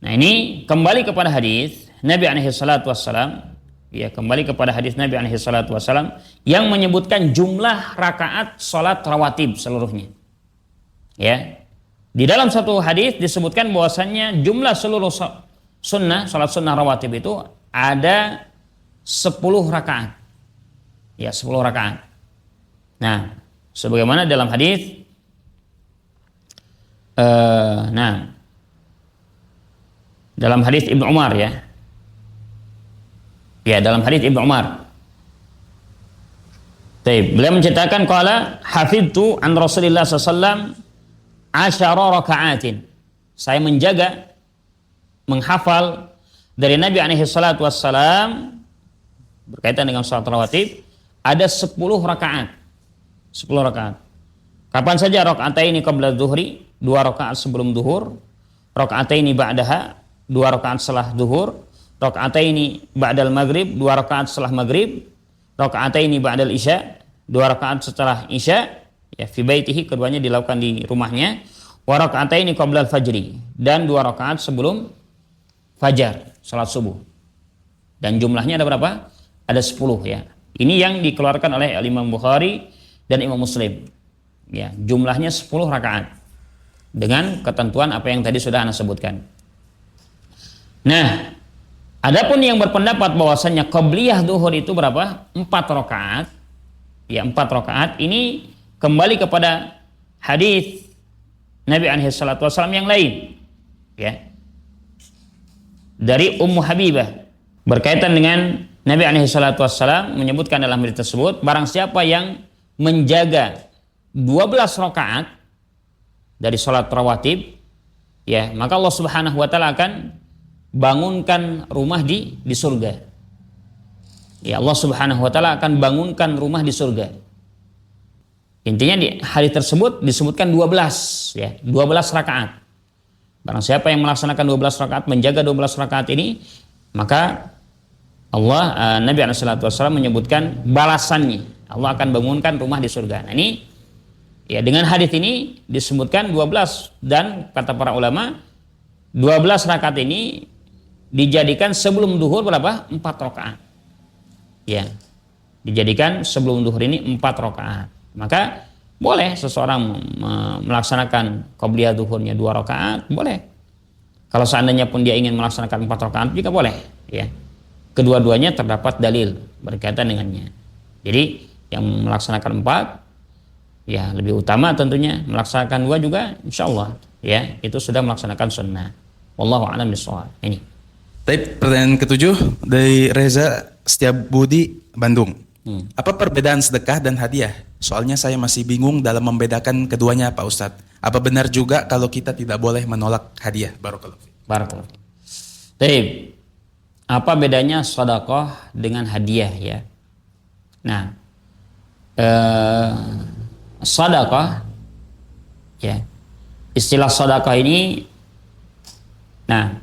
Nah, ini kembali kepada hadis Nabi alaihi salatu wassalam. Ya, kembali kepada hadis Nabi alaihi salatu wasallam yang menyebutkan jumlah rakaat salat rawatib seluruhnya. Ya. Di dalam satu hadis disebutkan bahwasannya jumlah seluruh salat sunnah rawatib itu ada 10 rakaat. Ya, 10 rakaat. Nah, sebagaimana dalam hadis dalam hadis Ibnu Umar ya. Ya, dalam hadis Ibnu Umar. Beliau menceritakan qala hafidtu an Rasulillah sallallahu alaihi wasallam 10 raka'atin. saya menjaga, menghafal dari Nabi alaihi salatu wassalam berkaitan dengan salat rawatib ada 10 rakaat. 10 rakaat. Kapan saja rakaataini qabla dzuhri, 2 rakaat sebelum zuhur, rakaataini ba'daha, 2 rakaat setelah zuhur, rakaataini ba'dal maghrib, 2 rakaat setelah maghrib, rakaataini ba'dal isya, 2 rakaat setelah isya, ya fi baitihi, keduanya dilakukan di rumahnya, wa rakaataini qabla al-fajri, dan 2 rakaat sebelum fajar, salat subuh. Dan jumlahnya ada berapa? Ada 10 ya. Ini yang dikeluarkan oleh Imam Bukhari dan Imam Muslim. Ya, jumlahnya 10 rakaat. Dengan ketentuan apa yang tadi sudah Anda sebutkan. Nah, adapun yang berpendapat bahwasanya qabliyah zuhur itu berapa? 4 rakaat. Ya, 4 rakaat ini kembali kepada hadis Nabi alaihi salatu wasallam yang lain. Ya. Dari Ummu Habibah berkaitan dengan Nabi alaihi salatu wassalam menyebutkan dalam hadis tersebut, barang siapa yang menjaga 12 rakaat dari salat rawatib, ya, maka Allah Subhanahu wa taala akan bangunkan rumah di surga. Ya, Allah Subhanahu wa taala akan bangunkan rumah di surga. Intinya di hadis tersebut disebutkan 12, ya, 12 rakaat. Barang siapa yang melaksanakan 12 rakaat, menjaga 12 rakaat ini, maka Nabi SAW menyebutkan balasannya. Allah akan bangunkan rumah di surga. Nah ini, ya, dengan hadis ini disebutkan 12, dan kata para ulama 12 rakaat ini dijadikan sebelum duhur berapa? 4 rakaat. Ya, dijadikan sebelum duhur ini 4 rakaat. Maka boleh seseorang melaksanakan qabliyah duhurnya 2 rakaat, boleh. Kalau seandainya pun dia ingin melaksanakan 4 rakaat juga boleh, ya. Kedua-duanya terdapat dalil berkaitan dengannya. Jadi yang melaksanakan 4, ya, lebih utama tentunya. Melaksanakan 2 juga insyaallah, ya, itu sudah melaksanakan sunnah. Wallahu a'lam bishawab. Ini. Baik, pertanyaan ke-7 dari Reza Setiabudi, Bandung. Apa perbedaan sedekah dan hadiah? Soalnya saya masih bingung dalam membedakan keduanya, Pak Ustadz. Apa benar juga kalau kita tidak boleh menolak hadiah? Barakallahu fiik. Barakallahu fiik. Baik. Apa bedanya sedekah dengan hadiah, ya? Nah, sedekah, ya, istilah sedekah ini, nah,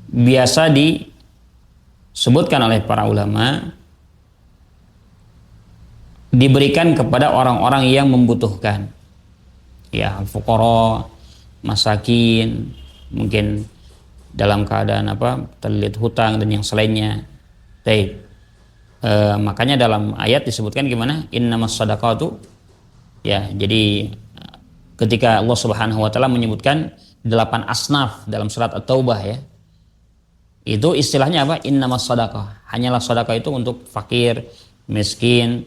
biasa disebutkan oleh para ulama diberikan kepada orang-orang yang membutuhkan, ya, fuqara, masakin, mungkin dalam keadaan terlilit hutang dan yang selainnya. Baik. Makanya dalam ayat disebutkan gimana? Innamas shadaqatu, ya, jadi ketika Allah Subhanahu wa taala menyebutkan 8 asnaf dalam surat At-Taubah, ya, itu istilahnya apa? Innamas shadaqah. Hanyalah sedekah itu untuk fakir, miskin,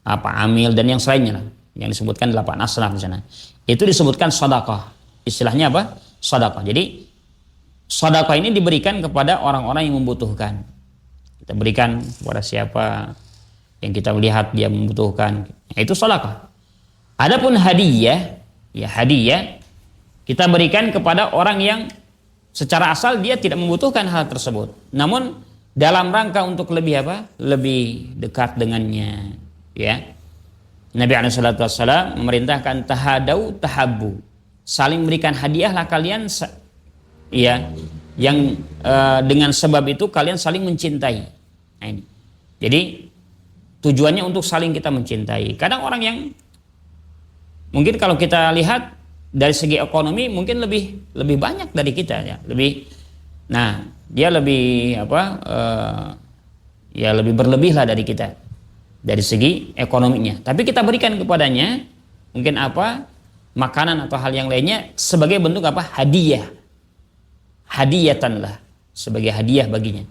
amil dan yang selainnya lah. Yang disebutkan 8 asnaf di sana. Itu disebutkan sedekah. Istilahnya apa? Sedekah. Jadi sedekah ini diberikan kepada orang-orang yang membutuhkan. Kita berikan kepada siapa yang kita melihat dia membutuhkan. Itu sedekah. Adapun hadiah, ya, hadiah kita berikan kepada orang yang secara asal dia tidak membutuhkan hal tersebut. Namun dalam rangka untuk lebih lebih dekat dengannya, ya. Nabi SAW memerintahkan tahadau tahabbu. Saling berikan hadiahlah kalian, ya, yang dengan sebab itu kalian saling mencintai. Nah, ini. Jadi tujuannya untuk saling kita mencintai. Kadang orang yang mungkin kalau kita lihat dari segi ekonomi mungkin lebih banyak dari kita, ya, nah, dia lebih ya, lebih berlebih lah dari kita dari segi ekonominya. Tapi kita berikan kepadanya mungkin makanan atau hal yang lainnya sebagai bentuk hadiah. Hadiyatan lah, sebagai hadiah baginya.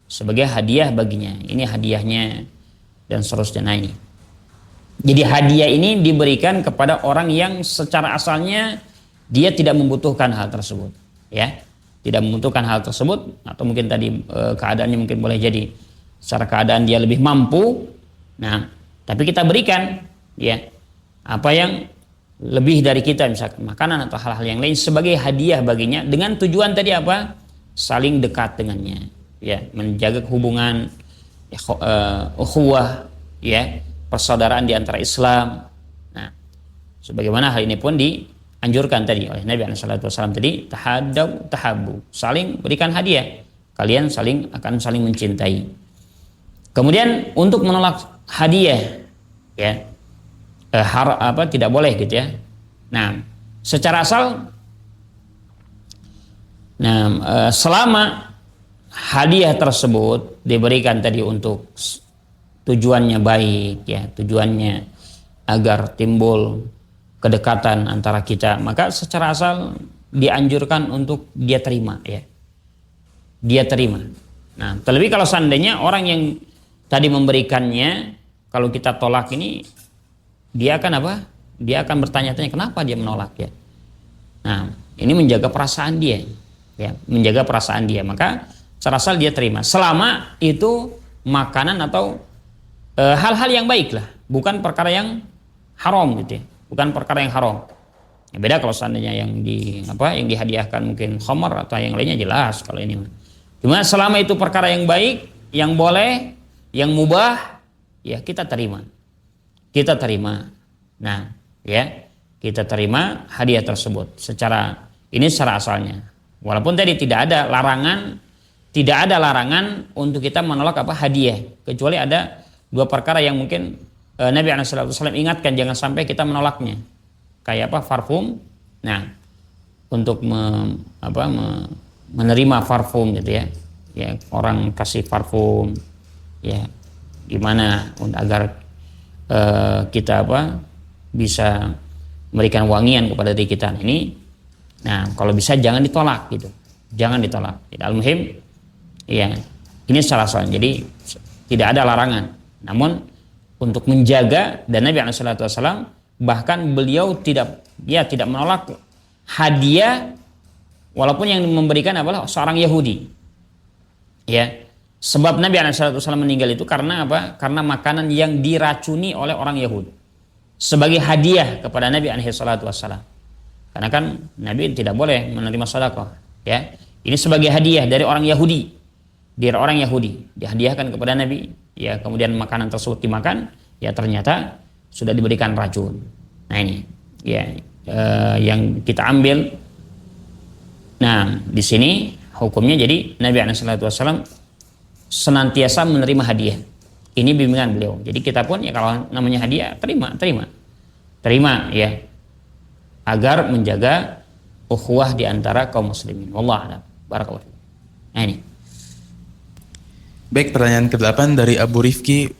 Sebagai hadiah baginya. Ini hadiahnya dan seterusnya. Nah, ini. Jadi hadiah ini diberikan kepada orang yang secara asalnya dia tidak membutuhkan hal tersebut, ya. Tidak membutuhkan hal tersebut, atau mungkin tadi keadaannya mungkin boleh jadi secara keadaan dia lebih mampu. Nah, tapi kita berikan, ya, apa yang lebih dari kita, misalkan makanan atau hal-hal yang lain sebagai hadiah baginya, dengan tujuan tadi apa? Saling dekat dengannya, ya, menjaga hubungan, ya, ukhuwah, ya, persaudaraan di antara Islam. Nah, sebagaimana hal ini pun dianjurkan tadi oleh Nabi SAW tadi, tahaddaw tahabbu, saling berikan hadiah, kalian akan saling mencintai. Kemudian untuk menolak hadiah, ya, tidak boleh gitu ya. Nah, secara asal, selama hadiah tersebut diberikan tadi untuk tujuannya baik, ya, tujuannya agar timbul kedekatan antara kita, maka secara asal dianjurkan untuk dia terima, ya, dia terima. Nah, terlebih kalau seandainya orang yang tadi memberikannya, kalau kita tolak ini, dia akan apa? Dia akan bertanya-tanya kenapa dia menolak, ya. Nah, ini menjaga perasaan dia, ya, menjaga perasaan dia. Maka secara asal dia terima, selama itu makanan atau hal-hal yang baik lah, bukan perkara yang haram gitu ya, bukan perkara yang haram. Ya, beda kalau seandainya yang dihadiahkan mungkin khamar atau yang lainnya, jelas kalau ini. Cuma selama itu perkara yang baik, yang boleh, yang mubah, ya kita terima. Kita terima. Nah, ya, kita terima hadiah tersebut secara asalnya. Walaupun tadi tidak ada larangan untuk kita menolak hadiah, kecuali ada dua perkara yang mungkin Nabi SAW ingatkan jangan sampai kita menolaknya. Kayak parfum. Nah, untuk menerima parfum gitu ya. Ya, orang kasih parfum, ya, gimana agar kita bisa memberikan wangian kepada diri kita ini. Nah, kalau bisa jangan ditolak gitu, jangan ditolak. Al-muhim, ya, ini salah satu. Jadi tidak ada larangan, namun untuk menjaga, dan Nabi SAW bahkan beliau tidak menolak hadiah walaupun yang memberikan adalah seorang Yahudi, ya. Sebab Nabi SAW meninggal itu karena apa? Karena makanan yang diracuni oleh orang Yahudi sebagai hadiah kepada Nabi SAW. Karena kan Nabi tidak boleh menerima sedekah, ya. Ini sebagai hadiah dari orang Yahudi, dihadiahkan kepada Nabi, ya. Kemudian makanan tersebut dimakan, ya, ternyata sudah diberikan racun. Nah, ini, ya, yang kita ambil. Nah, di sini hukumnya jadi Nabi SAW senantiasa menerima hadiah. Ini bimbingan beliau. Jadi kita pun, ya, kalau namanya hadiah, terima, ya, agar menjaga ukhuwah di antara kaum muslimin. Wallahu a'lam. Barakallahu. Nah, ini. Baik, pertanyaan ke-8 dari Abu Rifki,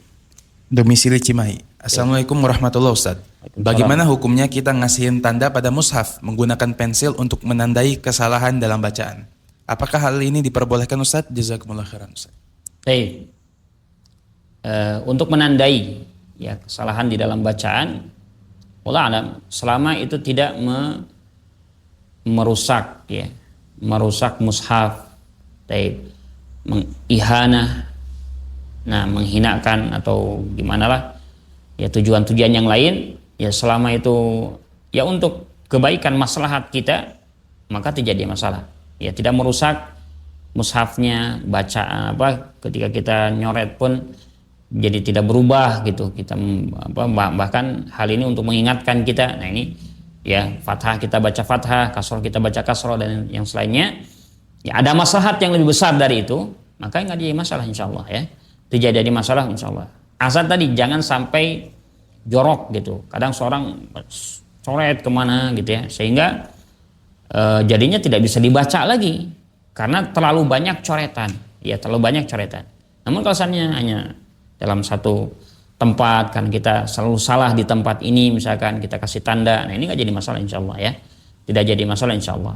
domisili Cimahi. Assalamualaikum warahmatullahi wabarakatuh. Bagaimana hukumnya kita ngasihin tanda pada mushaf menggunakan pensil untuk menandai kesalahan dalam bacaan? Apakah hal ini diperbolehkan, Ustaz? Jazakumullah khairan, Ustaz. Baik. Untuk menandai, ya, kesalahan di dalam bacaan, wallahu a'lam, selama itu tidak merusak mushaf, mengihanah, menghinakan atau gimana lah, ya, tujuan-tujuan yang lain, ya, selama itu ya untuk kebaikan maslahat kita, maka tidak jadi masalah, ya, tidak merusak mushafnya, bacaan ketika kita nyoret pun jadi tidak berubah gitu. Kita bahkan hal ini untuk mengingatkan kita. Nah, ini, ya, fathah kita baca fathah, kasroh kita baca kasroh, dan yang selainnya, ya, ada maslahat yang lebih besar dari itu, maka nggak jadi masalah, insyaallah, ya, tidak jadi masalah, insyaallah. Asal tadi jangan sampai jorok gitu. Kadang seorang coret kemana gitu, ya, sehingga jadinya tidak bisa dibaca lagi karena terlalu banyak coretan, ya, terlalu banyak coretan. Namun kalau misalnya hanya dalam satu tempat, kan kita selalu salah di tempat ini, misalkan kita kasih tanda, nah ini nggak jadi masalah, insyaallah, ya, tidak jadi masalah, insyaallah.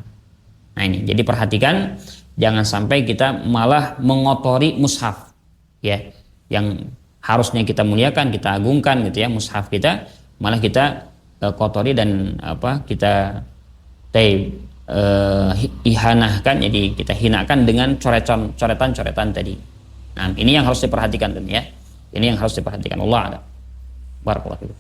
Nah, ini jadi perhatikan, jangan sampai kita malah mengotori mushaf, ya, yang harusnya kita muliakan, kita agungkan gitu, ya, mushaf kita, malah kita kotori dan kita ihanahkan, jadi kita hinakan dengan coretan-coretan tadi. Nah, ini yang harus diperhatikan, ya. Ini yang harus diperhatikan. Allah ada. Barakallahu fikum.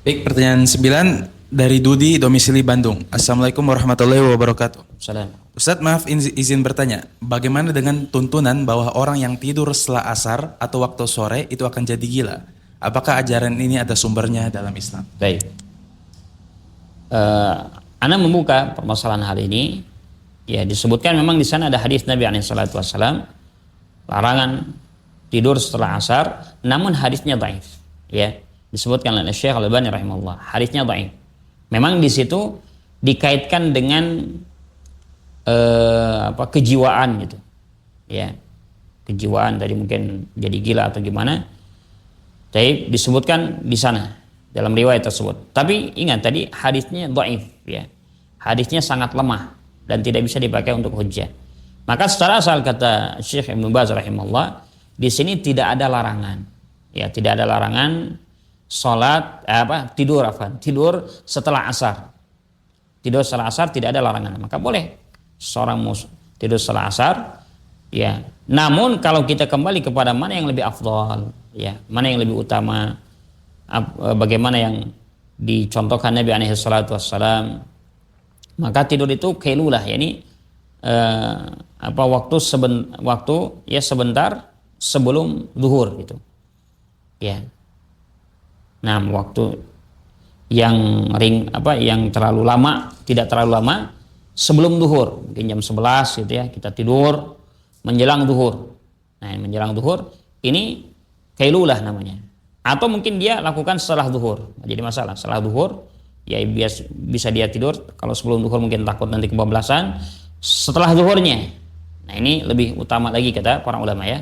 Baik, pertanyaan 9 dari Dudi, domisili Bandung. Assalamualaikum warahmatullahi wabarakatuh. Salam. Ustadz, maaf izin bertanya, bagaimana dengan tuntunan bahwa orang yang tidur setelah asar atau waktu sore itu akan jadi gila? Apakah ajaran ini ada sumbernya dalam Islam? Baik. Ana membuka permasalahan hal ini. Ya, disebutkan memang di sana ada hadis Nabi SAW larangan tidur setelah asar, namun hadisnya dhaif. Ya, disebutkan oleh Syekh Al-Albani rahimahullah. Hadisnya dhaif. Memang di situ dikaitkan dengan kejiwaan gitu. Ya. Kejiwaan tadi mungkin jadi gila atau gimana. Tapi disebutkan di sana dalam riwayat tersebut. Tapi ingat tadi hadisnya dhaif ya. Hadisnya sangat lemah dan tidak bisa dipakai untuk hujjah. Maka secara asal kata Syekh Ibnu Baz rahimahullah, di sini tidak ada larangan. Ya, tidak ada larangan tidur setelah asar. Tidur setelah asar tidak ada larangan. Maka boleh seorang tidur setelah asar, ya. Namun kalau kita kembali kepada mana yang lebih afdal, ya, mana yang lebih utama, bagaimana yang dicontohkan Nabi alaihi salatu wassalam, maka tidur itu kailulah, yakni waktu ya sebentar sebelum zuhur gitu. Ya. Nah, waktu yang terlalu lama, tidak terlalu lama sebelum zuhur, mungkin jam 11 gitu ya, kita tidur menjelang zuhur. Nah, menjelang zuhur ini kailulah namanya. Atau mungkin dia lakukan setelah zuhur. Nah, jadi masalah setelah zuhur ya bisa dia tidur. Kalau sebelum zuhur mungkin takut nanti kebablasan. Setelah zuhurnya, nah ini lebih utama lagi kata para ulama ya.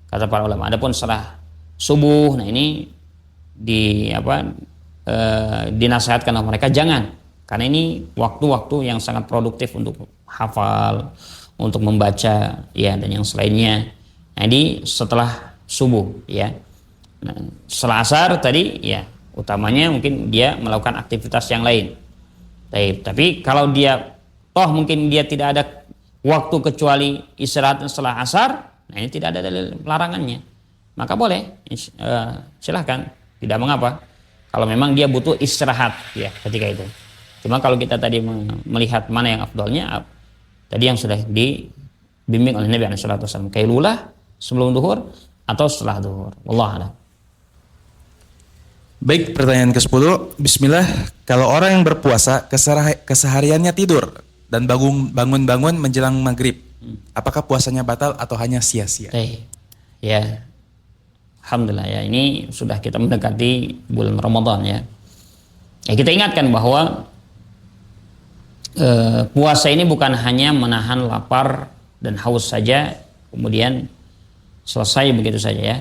Kata para ulama. Adapun setelah subuh, nah ini dinasihatkan oleh mereka jangan, karena ini waktu-waktu yang sangat produktif untuk hafal, untuk membaca ya, dan yang selainnya. Nah, ini setelah subuh ya. Nah, setelah asar tadi ya utamanya mungkin dia melakukan aktivitas yang lain. Tapi kalau dia mungkin dia tidak ada waktu kecuali istirahat setelah asar, nah ini tidak ada dalil larangannya, maka boleh, silahkan, tidak mengapa kalau memang dia butuh istirahat ya ketika itu. Cuma kalau kita tadi melihat mana yang afdalnya, tadi yang sudah dibimbing oleh Nabi SAW, kailulah sebelum zuhur atau setelah zuhur. Wallahu a'lam. Baik, pertanyaan ke-10. Bismillah, kalau orang yang berpuasa kesehariannya tidur dan bangun-bangun menjelang maghrib, apakah puasanya batal atau hanya sia-sia? Ya, alhamdulillah ya, ini sudah kita mendekati bulan Ramadan ya. Ya, kita ingatkan bahwa puasa ini bukan hanya menahan lapar dan haus saja kemudian selesai begitu saja ya.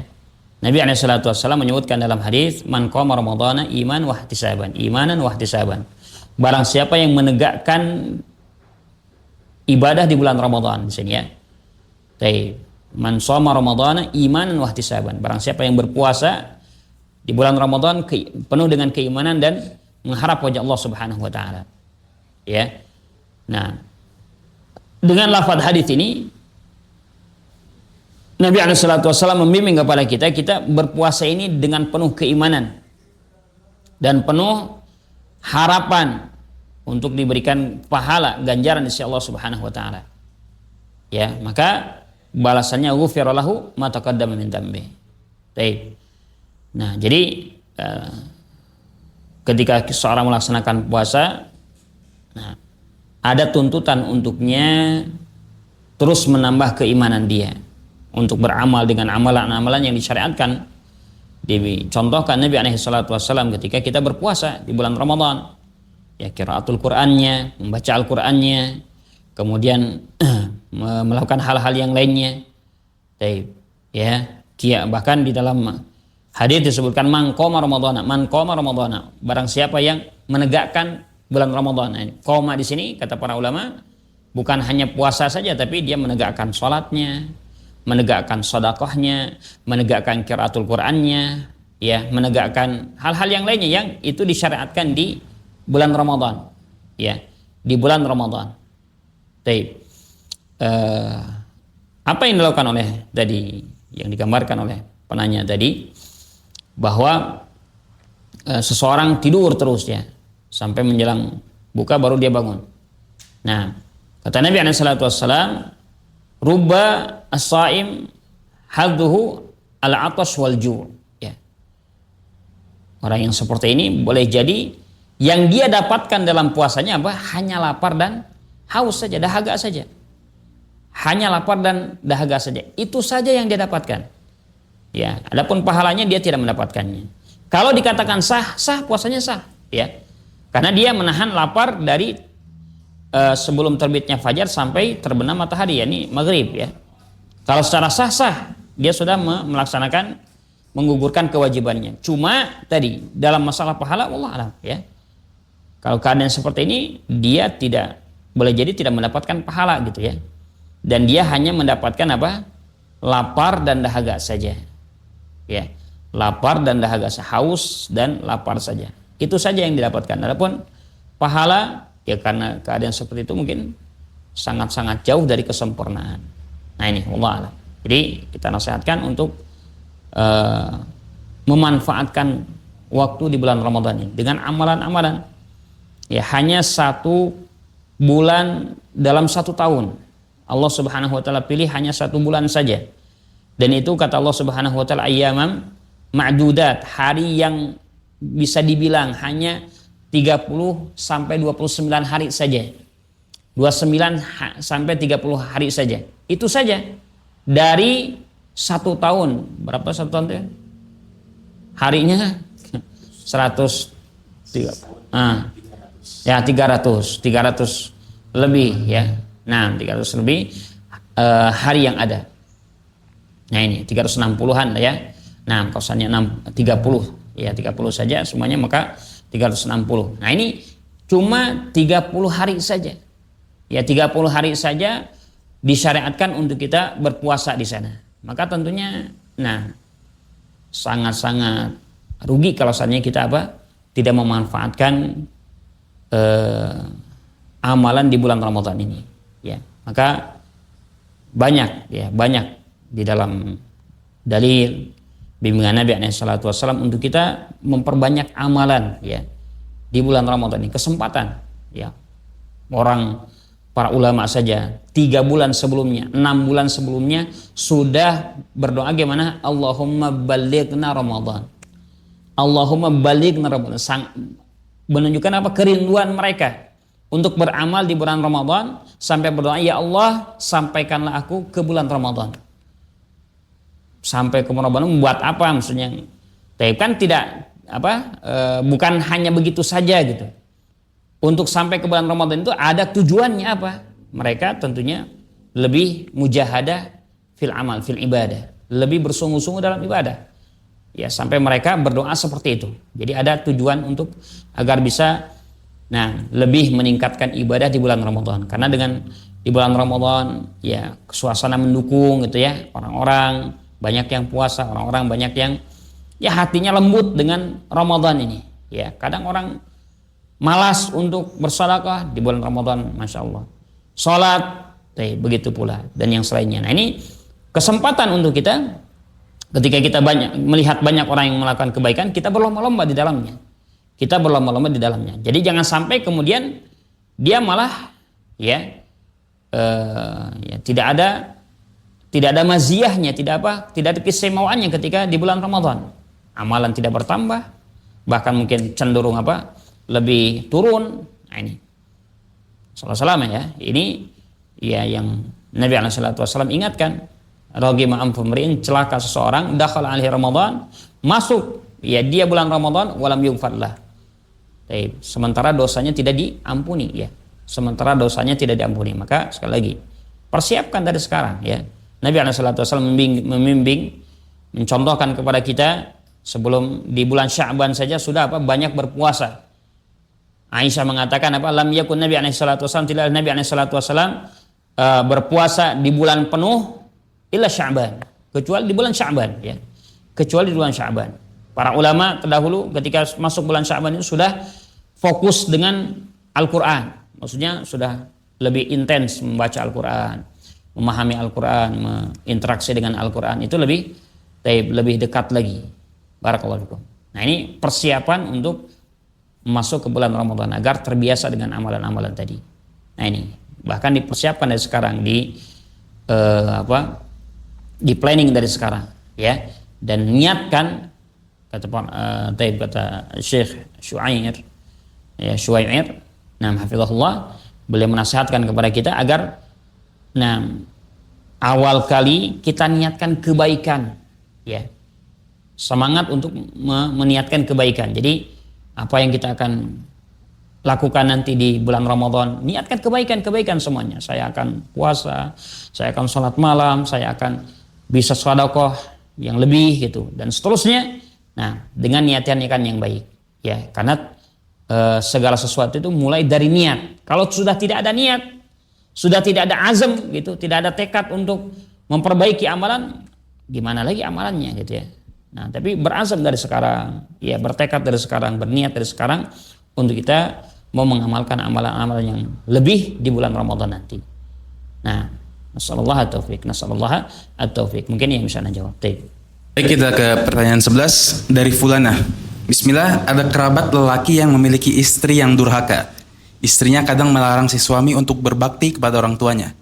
Nabi SAW menyebutkan dalam hadis, man qama ramadhana imanan wa ihtisaban. Barang siapa yang menegakkan ibadah di bulan Ramadan di sini ya. Man shoma ramadhana imanan wa ihtisaban. Barang siapa yang berpuasa di bulan Ramadan penuh dengan keimanan dan mengharap wajah Allah Subhanahu wa taala. Ya. Nah, dengan lafaz hadis ini Nabi SAW membimbing kepada kita berpuasa ini dengan penuh keimanan dan penuh harapan untuk diberikan pahala ganjaran dari Allah Subhanahu wa taala. Ya, maka balasannya ghufira lahu ma taqaddama min dzambi. Nah, jadi ketika seorang melaksanakan puasa, nah, ada tuntutan untuknya terus menambah keimanan dia untuk beramal dengan amalan-amalan yang disyariatkan. Dicontohkan Nabi SAW ketika kita berpuasa di bulan Ramadan, ya, qiraatul Qur'annya, membaca Al-Qur'annya, kemudian melakukan hal-hal yang lainnya. Bahkan di dalam hadis disebutkan man qama ramadhana, barang siapa yang menegakkan bulan Ramadan. Qoma di sini kata para ulama bukan hanya puasa saja, tapi dia menegakkan salatnya, menegakkan sedekahnya, menegakkan qiraatul Qur'annya, ya, menegakkan hal-hal yang lainnya yang itu disyariatkan di bulan Ramadan, ya, di bulan Ramadan. Apa yang dilakukan oleh tadi yang digambarkan oleh penanya tadi, bahwa seseorang tidur terus ya sampai menjelang buka baru dia bangun. Nah, kata Nabi SAW, rubba as-saim hadduhu al-atash wal ju'. Ya. Orang yang seperti ini boleh jadi yang dia dapatkan dalam puasanya apa? Hanya lapar dan haus saja, dahaga saja. Hanya lapar dan dahaga saja. Itu saja yang dia dapatkan. Ya, adapun pahalanya dia tidak mendapatkannya. Kalau dikatakan sah, sah puasanya sah, ya. Karena dia menahan lapar dari sebelum terbitnya fajar sampai terbenam matahari, yakni maghrib, ya. Kalau secara sah sah, dia sudah melaksanakan menggugurkan kewajibannya. Cuma tadi dalam masalah pahala Allah alam, ya. Kalau keadaan seperti ini, dia tidak boleh jadi tidak mendapatkan pahala gitu ya. Dan dia hanya mendapatkan apa? Lapar dan dahaga saja. Ya. Lapar dan dahaga, haus dan lapar saja. Itu saja yang didapatkan. Adapun pahala ya karena keadaan seperti itu mungkin sangat-sangat jauh dari kesempurnaan. Nah ini Allah alam. Jadi kita nasihatkan untuk memanfaatkan waktu di bulan Ramadan ini dengan amalan-amalan. Ya hanya 1 bulan dalam 1 tahun. Allah Subhanahu wa taala pilih hanya 1 bulan saja. Dan itu kata Allah Subhanahu wa taala ayyamam ma'dudat, hari yang bisa dibilang hanya 30 sampai 29 hari saja. 29 sampai 30 hari saja. Itu saja. Dari 1 tahun. Berapa 1 tahun itu? Harinya 130. Ya 300 lebih ya. Nah 300 lebih hari yang ada. Nah ini 360-an ya. Nah kosannya 30 ya 30 saja semuanya maka 360. Nah ini cuma 30 hari saja. Ya 30 hari saja disyariatkan untuk kita berpuasa di sana. Maka tentunya nah sangat-sangat rugi kalau seandainya kita apa? Tidak memanfaatkan amalan di bulan Ramadan ini, ya. Maka banyak di dalam dalil bimbingan Nabi SAW untuk kita memperbanyak amalan, ya, di bulan Ramadan ini. Kesempatan, ya. Para ulama saja 3 bulan sebelumnya, 6 bulan sebelumnya sudah berdoa gimana? Allahumma balighna Ramadan. Allahumma balighna Ramadan. Menunjukkan apa? Kerinduan mereka untuk beramal di bulan Ramadan sampai berdoa, ya Allah sampaikanlah aku ke bulan Ramadan. Sampai ke Ramadan membuat apa maksudnya? Tapi kan tidak bukan hanya begitu saja gitu. Untuk sampai ke bulan Ramadan itu ada tujuannya apa? Mereka tentunya lebih mujahadah fil amal, fil ibadah, lebih bersungguh-sungguh dalam ibadah. Ya sampai mereka berdoa seperti itu. Jadi ada tujuan untuk agar bisa lebih meningkatkan ibadah di bulan Ramadan. Karena dengan di bulan Ramadan ya suasana mendukung gitu ya. Orang-orang banyak yang puasa, orang-orang banyak yang ya hatinya lembut dengan Ramadan ini. Ya, kadang orang malas untuk bersedekah di bulan Ramadan, Masya Allah. Salat, begitu pula dan yang selainnya. Nah, ini kesempatan untuk kita. Ketika kita melihat banyak orang yang melakukan kebaikan, kita berlomba-lomba di dalamnya. Jadi jangan sampai kemudian dia malah tidak ada maziyahnya, tidak ada keistimewaannya ketika di bulan Ramadan. Amalan tidak bertambah, bahkan mungkin cenderung lebih turun. Nah ini salam ya. Ini ya yang Nabi SAW ingatkan. Ragima amfumrin, celaka seseorang dakhala alaihi Ramadan, masuk ya dia bulan Ramadan walam yughfarlah. Sementara dosanya tidak diampuni ya. Maka sekali lagi persiapkan dari sekarang ya. Nabi SAW membimbing mencontohkan kepada kita sebelum di bulan Sya'ban saja sudah banyak berpuasa. Aisyah mengatakan lam yakun Nabi SAW tidak Nabi SAW berpuasa di bulan penuh illa Sya'ban, kecuali di bulan Sya'ban ya. Para ulama terdahulu ketika masuk bulan Sya'ban itu sudah fokus dengan Al-Qur'an. Maksudnya sudah lebih intens membaca Al-Qur'an, memahami Al-Qur'an, berinteraksi dengan Al-Qur'an itu lebih dekat lagi. Barakallahu fikum. Nah, ini persiapan untuk masuk ke bulan Ramadan agar terbiasa dengan amalan-amalan tadi. Nah, ini bahkan dipersiapkan dari sekarang, di planning dari sekarang, ya. Dan niatkan, kata Syekh Syuair, ya, Syuair, nah, hafizahullah, beliau menasihatkan kepada kita agar, nah, awal kali kita niatkan kebaikan, ya, semangat untuk meniatkan kebaikan. Jadi apa yang kita akan lakukan nanti di bulan Ramadan, niatkan kebaikan semuanya. Saya akan puasa, saya akan sholat malam, saya akan bisa sedekah yang lebih gitu, dan seterusnya. Nah, dengan niatan yang baik, ya, karena segala sesuatu itu mulai dari niat. Kalau sudah tidak ada niat, sudah tidak ada azam gitu, tidak ada tekad untuk memperbaiki amalan, gimana lagi amalannya gitu ya. Nah, tapi berazam dari sekarang, ya, bertekad dari sekarang, berniat dari sekarang untuk kita mau mengamalkan amalan-amalan yang lebih di bulan Ramadan nanti. Nah, nasallallahu at-taufiq. Mungkin yang bisa jawab. Baik, kita ke pertanyaan 11 dari Fulana. Bismillah, ada kerabat lelaki yang memiliki istri yang durhaka. Istrinya kadang melarang si suami untuk berbakti kepada orang tuanya.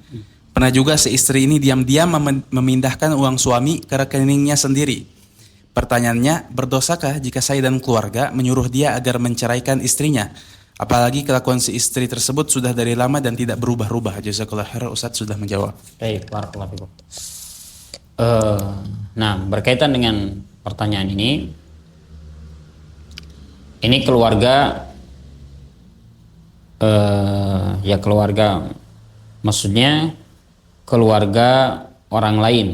Pernah juga si istri ini diam-diam memindahkan uang suami ke rekeningnya sendiri. Pertanyaannya, berdosakah jika saya dan keluarga menyuruh dia agar menceraikan istrinya? Apalagi kelakuan si istri tersebut sudah dari lama dan tidak berubah-ubah. Jazakallah khair, Ustadz sudah menjawab. Baik, barakallahu fikum. Nah, berkaitan dengan pertanyaan ini keluarga, ya, keluarga, maksudnya keluarga orang lain.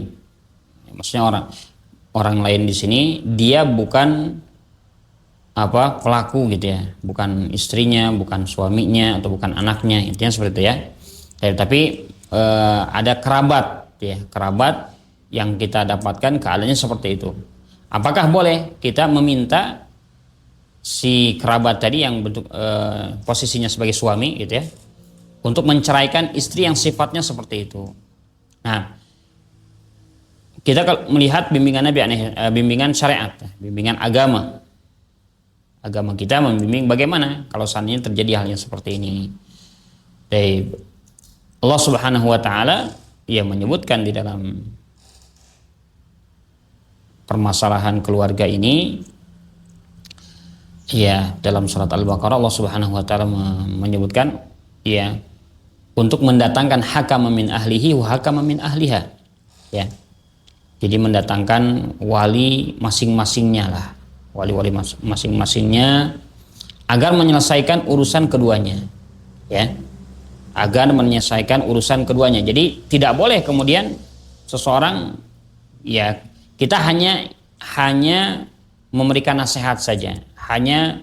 Maksudnya orang lain di sini, dia bukan pelaku gitu ya, bukan istrinya, bukan suaminya, atau bukan anaknya, intinya seperti itu ya. Tapi ada kerabat, ya, kerabat yang kita dapatkan keadaannya seperti itu. Apakah boleh kita meminta si kerabat tadi yang bentuk posisinya sebagai suami gitu ya, untuk menceraikan istri yang sifatnya seperti itu? Nah, kita melihat bimbingan syariat, bimbingan agama kita membimbing bagaimana kalau seandainya terjadi hal yang seperti ini. Dari Allah Subhanahu wa taala, ia menyebutkan di dalam permasalahan keluarga ini, ya, dalam surat Al-Baqarah Allah Subhanahu wa taala menyebutkan, ya, untuk mendatangkan hakama min ahlihi wa hakama min ahliha, ya. Jadi mendatangkan wali masing-masingnya lah, wali-wali masing-masingnya, agar menyelesaikan urusan keduanya, ya, agar menyelesaikan urusan keduanya. Jadi tidak boleh kemudian seseorang, ya, kita hanya memberikan nasihat saja, hanya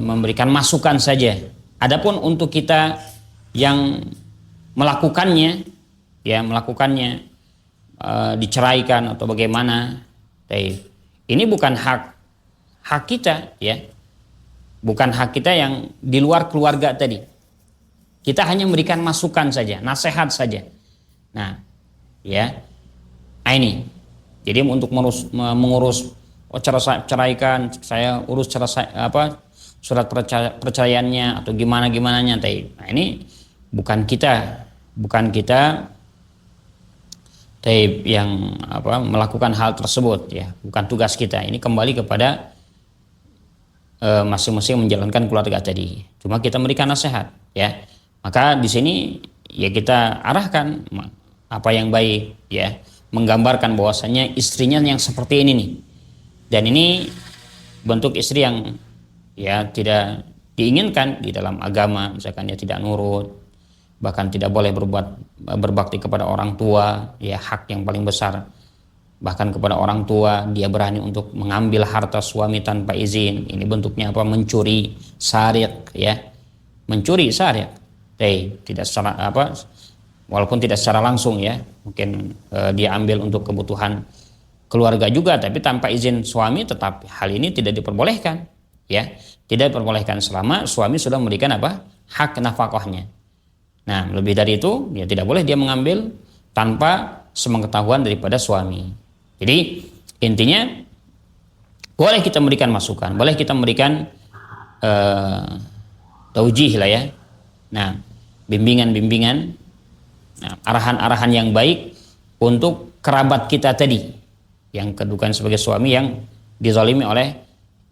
memberikan masukan saja. Adapun untuk kita yang melakukannya, diceraikan atau bagaimana, ini bukan hak kita, ya, bukan hak kita yang di luar keluarga tadi. Kita hanya memberikan masukan saja, nasihat saja. Nah, ya, ini. Jadi untuk mengurus ceraikan, saya urus surat perceraiannya atau gimana-gimananya. Nah, ini bukan kita yang melakukan hal tersebut, ya, bukan tugas kita. Ini kembali kepada masing-masing menjalankan keluarga tadi. Cuma kita memberikan nasihat, ya. Maka di sini, ya, kita arahkan apa yang baik, ya, menggambarkan bahwasanya istrinya yang seperti ini nih, dan ini bentuk istri yang, ya, tidak diinginkan di dalam agama. Misalkan dia tidak nurut, bahkan tidak boleh berbakti kepada orang tua, ya, hak yang paling besar. Bahkan kepada orang tua dia berani untuk mengambil harta suami tanpa izin. Ini bentuknya mencuri, sariq, ya, mencuri sariq. Tidak secara walaupun tidak secara langsung, ya, mungkin dia ambil untuk kebutuhan keluarga juga, tapi tanpa izin suami, tetap hal ini tidak diperbolehkan, ya, tidak diperbolehkan selama suami sudah memberikan hak nafkahnya. Nah, lebih dari itu, ya, tidak boleh dia mengambil tanpa sepengetahuan daripada suami. Jadi Intinya boleh kita memberikan masukan, boleh kita memberikan taujih lah ya. Nah, bimbingan-bimbingan, nah, arahan-arahan yang baik untuk kerabat kita tadi yang kedudukan sebagai suami yang dizalimi oleh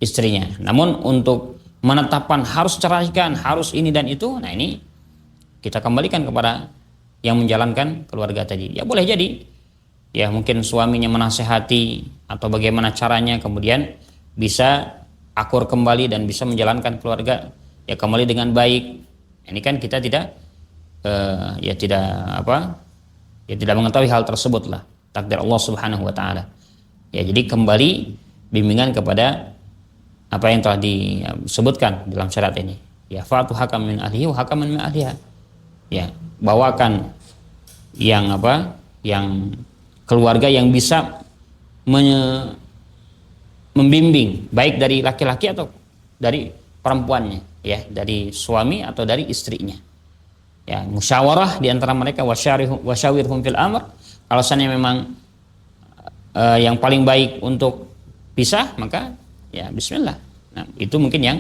istrinya. Namun untuk menetapkan harus ceraikan, harus ini dan itu, nah ini kita kembalikan kepada yang menjalankan keluarga tadi. Ya boleh jadi, ya mungkin suaminya menasehati atau bagaimana caranya kemudian bisa akur kembali dan bisa menjalankan keluarga ya kembali dengan baik. Ini kan kita tidak tidak mengetahui hal tersebut lah, takdir Allah Subhanahu wa taala. Ya jadi kembali bimbingan kepada apa yang telah disebutkan dalam syarat ini. Ya fa'tu hakam min ahlihi wa hakaman min ahliha. Ya, bawakan yang yang keluarga yang bisa membimbing baik dari laki-laki atau dari perempuannya, ya, dari suami atau dari istrinya. Ya, musyawarah di antara mereka, wasyawirhum fil amr. Kalau seandainya memang yang paling baik untuk pisah, maka ya bismillah. Nah, itu mungkin yang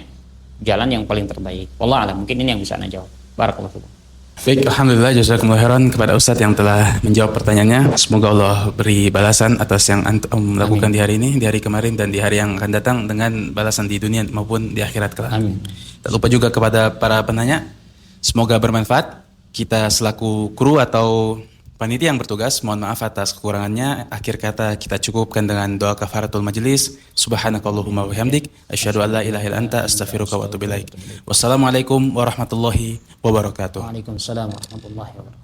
jalan yang paling terbaik. Wallah alam, mungkin ini yang bisa Anda jawab. Barakallahu fikum. Baik, alhamdulillah jazakumullah khairan kepada Ustadz yang telah menjawab pertanyaannya. Semoga Allah beri balasan atas yang antum lakukan di hari ini, di hari kemarin dan di hari yang akan datang dengan balasan di dunia maupun di akhirat kelak. Amin. Tak lupa juga kepada para penanya, semoga bermanfaat. Kita selaku kru atau panitia yang bertugas, mohon maaf atas kekurangannya. Akhir kata kita cukupkan dengan doa kafaratul majelis. Subhanakallahumma wabihamdik, asyhadu an la ilaha illa anta, astaghfiruka wa atubu ilaik. Wassalamualaikum warahmatullahi wabarakatuh. Waalaikumsalam warahmatullahi wabarakatuh.